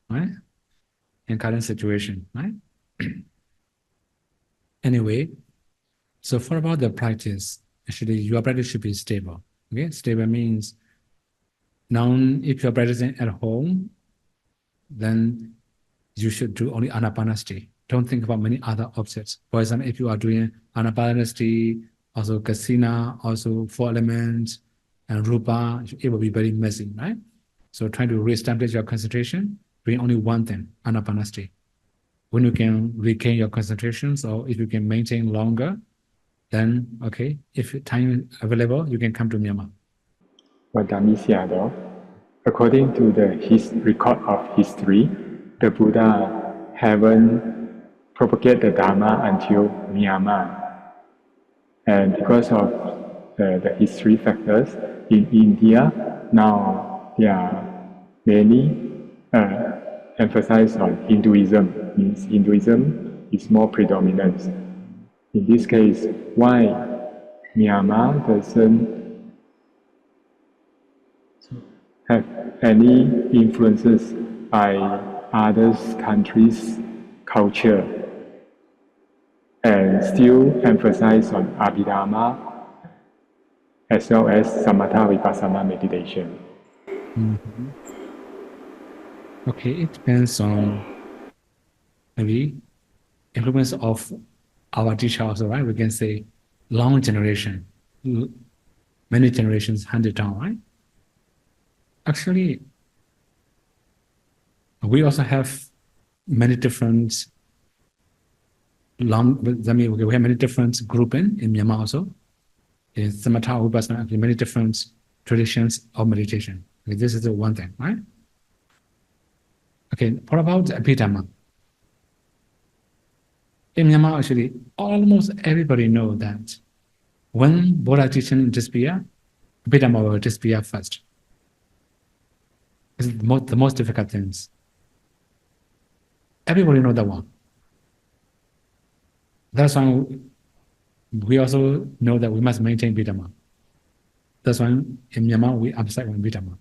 right? In current situation, right? Anyway, so for about the practice, actually your practice should be stable. Okay, stable means now if you're practicing at home, then you should do only anapanasati. Don't think about many other objects. For example, if you are doing anapanasati, also kasina, also 4 elements, and rupa, it will be very messy, right? So trying to reestablish your concentration, doing only one thing, anapanasati. When you can regain your concentration, or if you can maintain longer, then okay, if time is available, you can come to Myanmar. Vietnamese Sayadaw, according to the record of history, the Buddha haven't propagated the Dharma until Myanmar. And because of the history factors, in India, now there are many emphasis on Hinduism, means Hinduism is more predominant. In this case, why Myanmar doesn't have any influences by other countries' culture and still emphasize on Abhidharma as well as Samatha-Vipassanā meditation? Okay, it depends on maybe influence of our teacher also, right? We can say long generation, many generations handed down, right? Actually, we also have many different we have many different grouping in Myanmar also. In Samatha-Vipassanā, many different traditions of meditation. Okay, this is the one thing, right? Okay, what about Abhidhamma? In Myanmar, actually, almost everybody knows that when Buddha teaching disappear, Abhidhamma will disappear first. It's the most difficult things. Everybody knows that one. That's why we also know that we must maintain Abhidhamma. That's why in Myanmar we emphasize on Abhidhamma.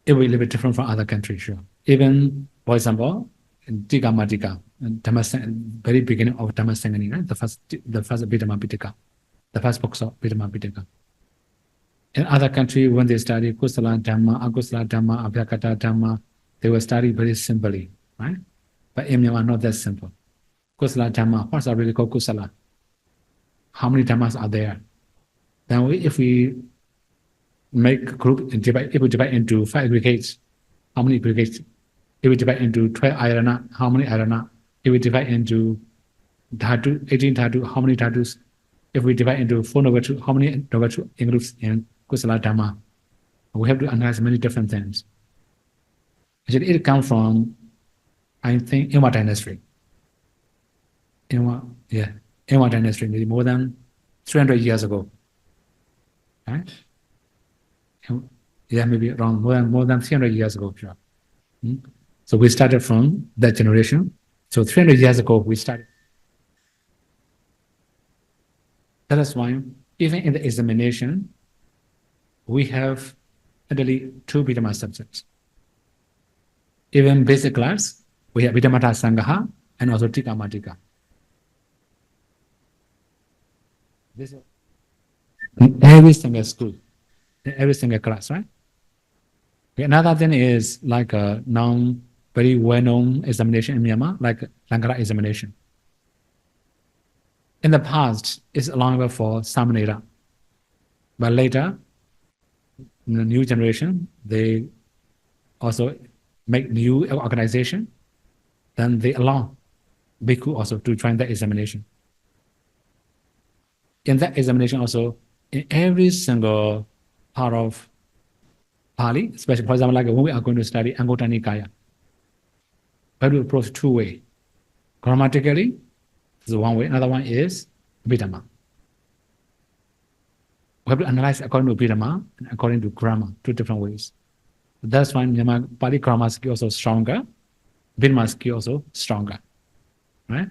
It will be a little bit different from other countries, sure. Even For example, Tika Matika, very beginning of Dhammasangani, right? The first Vidama Pitaka, the first books of Vidama Pitaka. In other countries, when they study Kusala Dhamma, Akusala Dhamma, Abhyakata Dhamma, they will study very simply, right? But in Myanmar, not that simple. Kusala Dhamma, what's really called Kusala? How many Dhammas are there? Then if we make a group, if we divide into 5 aggregates, how many aggregates? If we divide into 12 ayana, how many ayana? If we divide into dhatu, 18 dhatu, how many dhatus? If we divide into 4 novatu, how many novatu includes in Kusala Dhamma? We have to analyze many different things. Actually, it comes from, I think, Inwa dynasty. Inwa dynasty, maybe more than 300 years ago. Right? Yeah, maybe around more than 300 years ago. Sure. So we started from that generation. So 300 years ago, we started. That is why, even in the examination, we have actually 2 Vidama subjects. Even basic class, we have Vidamata Sangaha and also Tika Matika. This is in every single school, in every single class, right? Another thing is like a very well-known examination in Myanmar, like Lankara examination. In the past, it's allowable for Samanera. But later, in the new generation, they also make new organization. Then they allow Bhikkhu also to join the examination. In that examination also, in every single part of Pali, especially for example, like when we are going to study Anguttara Nikaya, we have to approach 2 ways. Grammatically, this is one way. Another one is Vidama. We have to analyze according to Vidama and according to grammar, 2 different ways. That's why Myanmar Pali grammar skill also stronger, Vidama skill also stronger, right?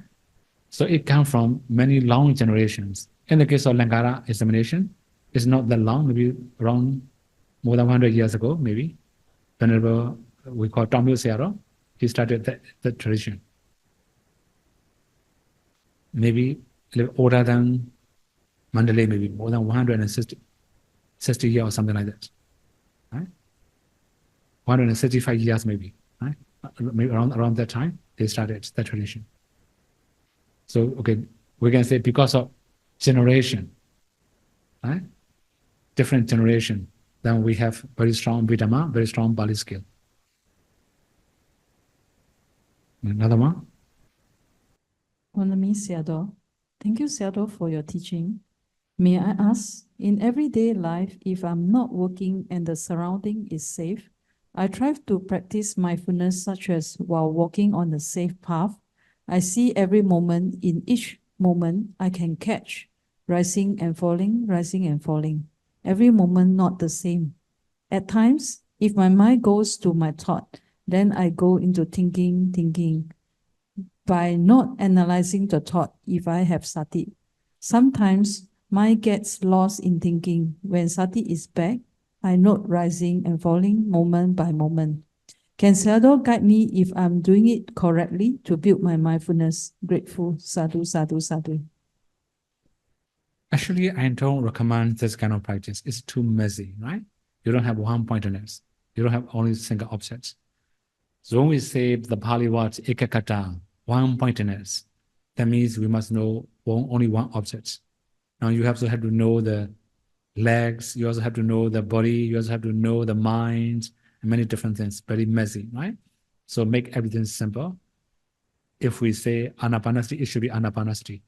So it comes from many long generations. In the case of Lankara examination, it's not that long, maybe around more than 100 years ago, maybe. Venerable, we call Tomyo Searo, he started the tradition. Maybe a little older than Mandalay, maybe more than 160 years or something like that. Right? 165 years maybe. Right? Maybe around that time, they started that tradition. So, okay, we can say because of generation, right? Different generation, then we have very strong Vidama, very strong Pali skill. Another one? Honorable Sayadaw, thank you, Sayadaw, for your teaching. May I ask, in everyday life, if I'm not working and the surrounding is safe, I try to practice mindfulness such as while walking on a safe path. I see every moment. In each moment, I can catch rising and falling, rising and falling. Every moment not the same. At times, if my mind goes to my thought, then I go into thinking. By not analyzing the thought, if I have sati. Sometimes mind gets lost in thinking. When sati is back, I note rising and falling moment by moment. Can Sayadaw guide me if I'm doing it correctly to build my mindfulness? Grateful. Sadhu, sadhu, sadhu. Actually, I don't recommend this kind of practice. It's too messy, right? You don't have one-pointedness. You don't have only single objects. So when we say the Pali word ekakata, one-pointedness, that means we must know only one object. Now you have to know the legs, you also have to know the body, you also have to know the mind, and many different things. Very messy, right? So make everything simple. If we say anapanasati, it should be anapanasati.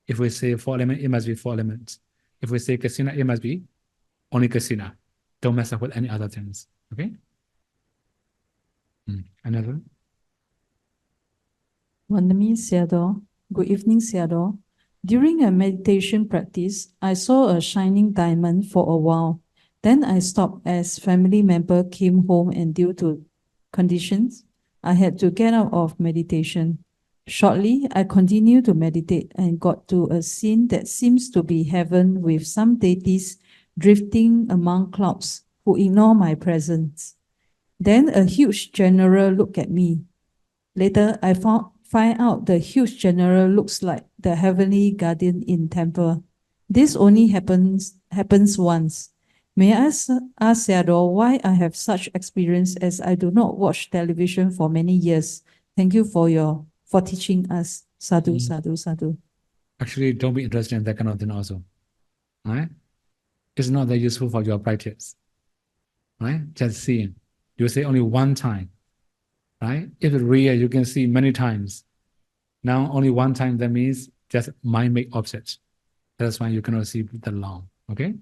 If we say 4 elements, it must be 4 elements. If we say kasina, it must be only kasina. Don't mess up with any other things. Okay? Another? Honorable Sayadaw, good evening, Sayadaw. During a meditation practice, I saw a shining diamond for a while. Then I stopped as family member came home, and due to conditions, I had to get out of meditation. Shortly, I continued to meditate and got to a scene that seems to be heaven with some deities drifting among clouds who ignore my presence. Then a huge general looked at me. Later, I find out the huge general looks like the heavenly guardian in temple. This only happens once. May I ask Sayadaw why I have such experience, as I do not watch television for many years. Thank you for teaching us. Sadhu, sadhu, sadhu. Actually, don't be interested in that kind of thing also. Right? It's not that useful for your practice. Right? Just seeing. You say only one time. Right? If it's real, you can see many times. Now only one time, that means just mind make objects. That's why you cannot see the long. Okay?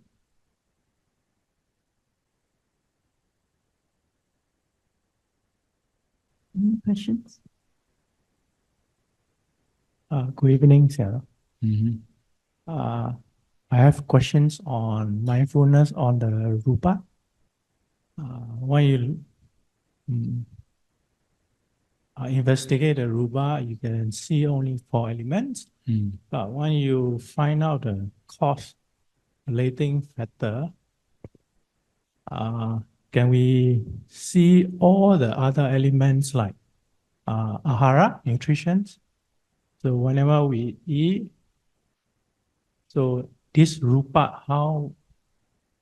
Any questions? Good evening, Sarah. Mm-hmm. I have questions on mindfulness on the rupa. When you investigate the rupa, you can see only 4 elements. But when you find out the cause relating factor, can we see all the other elements like ahara, nutrition? So whenever we eat, so this rupa, how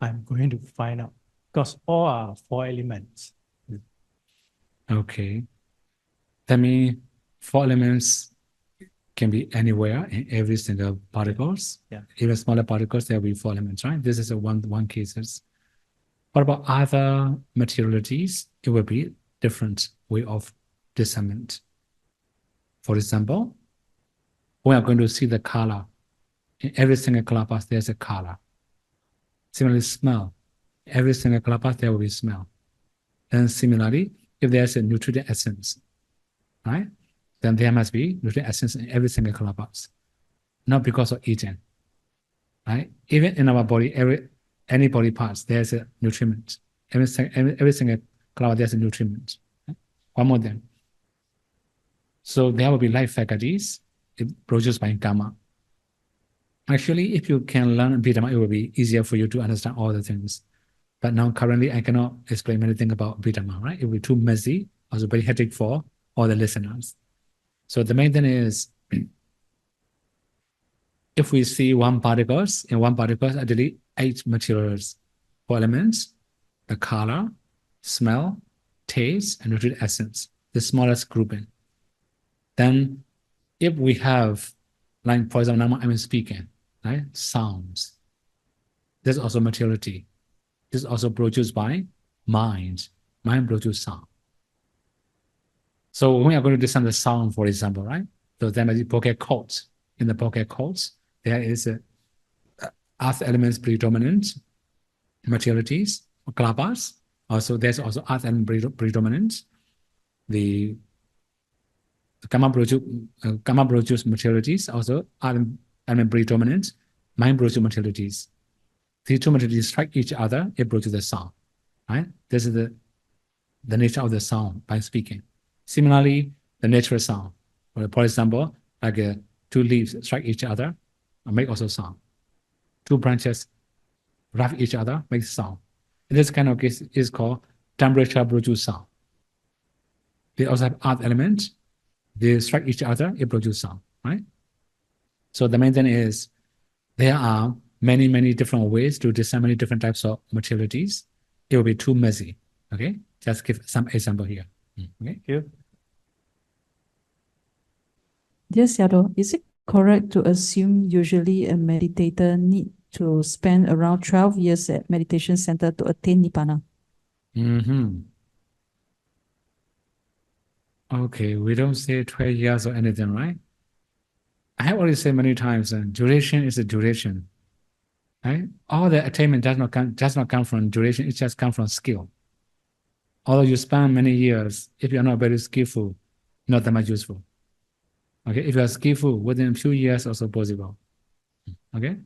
I'm going to find out? Because all are 4 elements. Okay. That means 4 elements can be anywhere in every single particles. Yeah. Even smaller particles, there will be 4 elements, right? This is a one cases. What about other materialities? It will be different way of discernment. For example, we are going to see the color. In every single color path, there's a color. Similarly, smell. Every single color path, there will be smell. And similarly, if there's a nutrient essence, right? Then there must be nutrient essence in every single color path. Not because of eating, right? Even in our body, any body parts, there's a nutriment. Every single color, there's a nutriment. Right? One more thing. So there will be life faculties produced by karma. Actually, if you can learn Abhidhamma, it will be easier for you to understand all the things. But now currently, I cannot explain anything about Abhidhamma, right? It will be too messy, also very hectic for all the listeners. So the main thing is, if we see one particles, in one particles, actually 8 materials, 4 elements, the color, smell, taste, and nutrient essence, the smallest grouping. Then if we have, like for example, now I'm speaking, right? Sounds. There's also materiality. This is also produced by mind. Mind produces sound. So when we are going to discern the sound, for example, right? So there might be pocket chords. In the pocket chords, there is a earth elements predominant materialities, klapas. Also, there's also earth element predominant. The karma produce materialities, also element predominant, mind produce materialities. These 2 materialities strike each other, it produces the sound, right? This is the nature of the sound by speaking. Similarly, the natural sound. For example, like 2 leaves strike each other, make also sound. 2 branches rough each other, make sound. In this kind of case, is called temperature produce sound. They also have earth elements. They strike each other, it produces sound, right? So the main thing is, there are many different ways to discern many different types of materialities. It will be too messy, okay? Just give some example here, okay? Thank you. Yes, Sayadaw, is it correct to assume usually a meditator need to spend around 12 years at meditation center to attain Nibbana? Okay, we don't say 12 years or anything, right? I have already said many times, duration is a duration, right? All the attainment does not come from duration, it just comes from skill. Although you spend many years, if you are not very skillful, not that much useful. Okay, if you are skillful, within a few years also possible. Okay?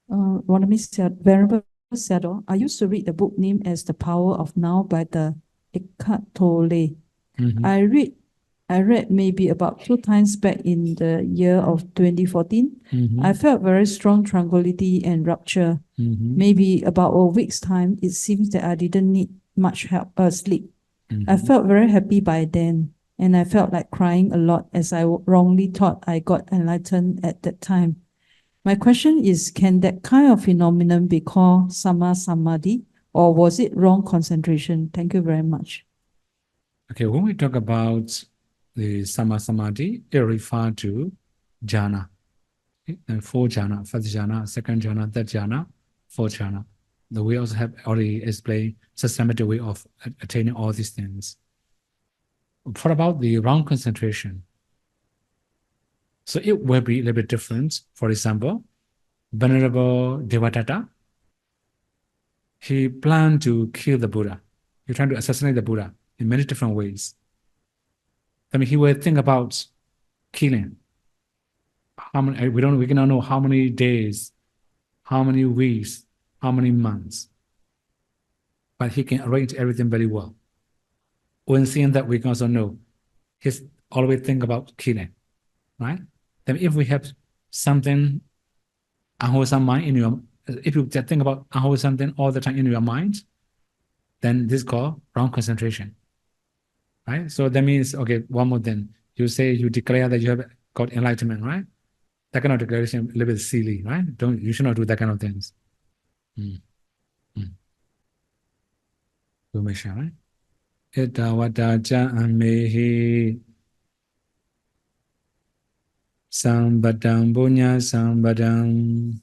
Venerable Sayadaw, I used to read the book named as The Power of Now by the Eckhart Tolle. I read maybe about 2 times back in the year of 2014. I felt very strong tranquility and rapture. Maybe about a week's time, it seems that I didn't need much sleep. I felt very happy by then, and I felt like crying a lot as I wrongly thought I got enlightened at that time. My question is, can that kind of phenomenon be called Sama Samadhi, or was it wrong concentration? Thank you very much. Okay, when we talk about the Sama Samadhi, it refers to jhana. And 4 jhana, first jhana, second jhana, third jhana, fourth jhana. We also have already explained systematic way of attaining all these things. For about the wrong concentration, so it will be a little bit different. For example, Venerable Devadatta, he planned to kill the Buddha. He tried to assassinate the Buddha in many different ways. I mean, he will think about killing. How many, we cannot know how many days, how many weeks, how many months. But he can arrange everything very well. When seeing that, we can also know he's always think about killing, right? Then if we have something unwholesome mind in your, if you just think about unwholesome thing all the time in your mind, then this is called wrong concentration, right? So that means, okay, one more thing. You say, you declare that you have got enlightenment, right? That kind of declaration is a little bit silly, right? You should not do that kind of things. Do make sure, right? Ita vata cha amehi sambadam punya sambadam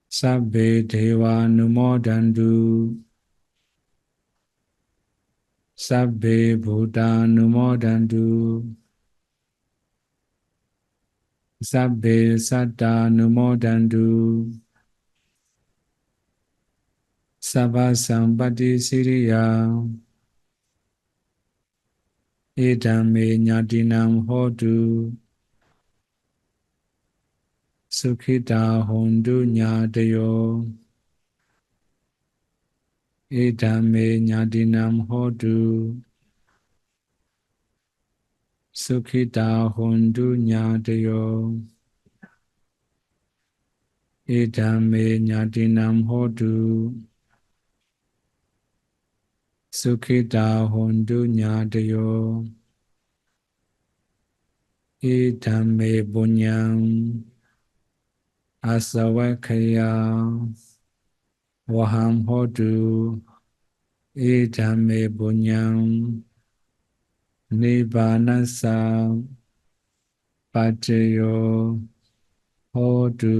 sabbe deva numodantu sabbe bhuta numodantu sabbe satta numodantu sabba sampati siriya idam me nyatinam hotu sukhita hontu nyatayo idam me nyatinam hotu sukhita hontu nyatayo idam me nyatinam hotu sukhita hontu nyatayo idam me punyam asavakaya vaham hotu idam me punyam nibbanasa pacayo hotu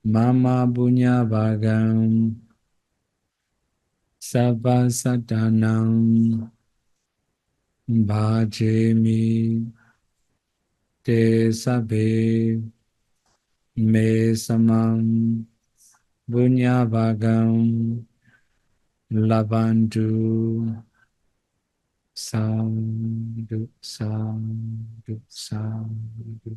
mama punya bhagam sabba satanam bhajemi te sabbe me samam punya bhagam labantu sadhu sadhu sadhu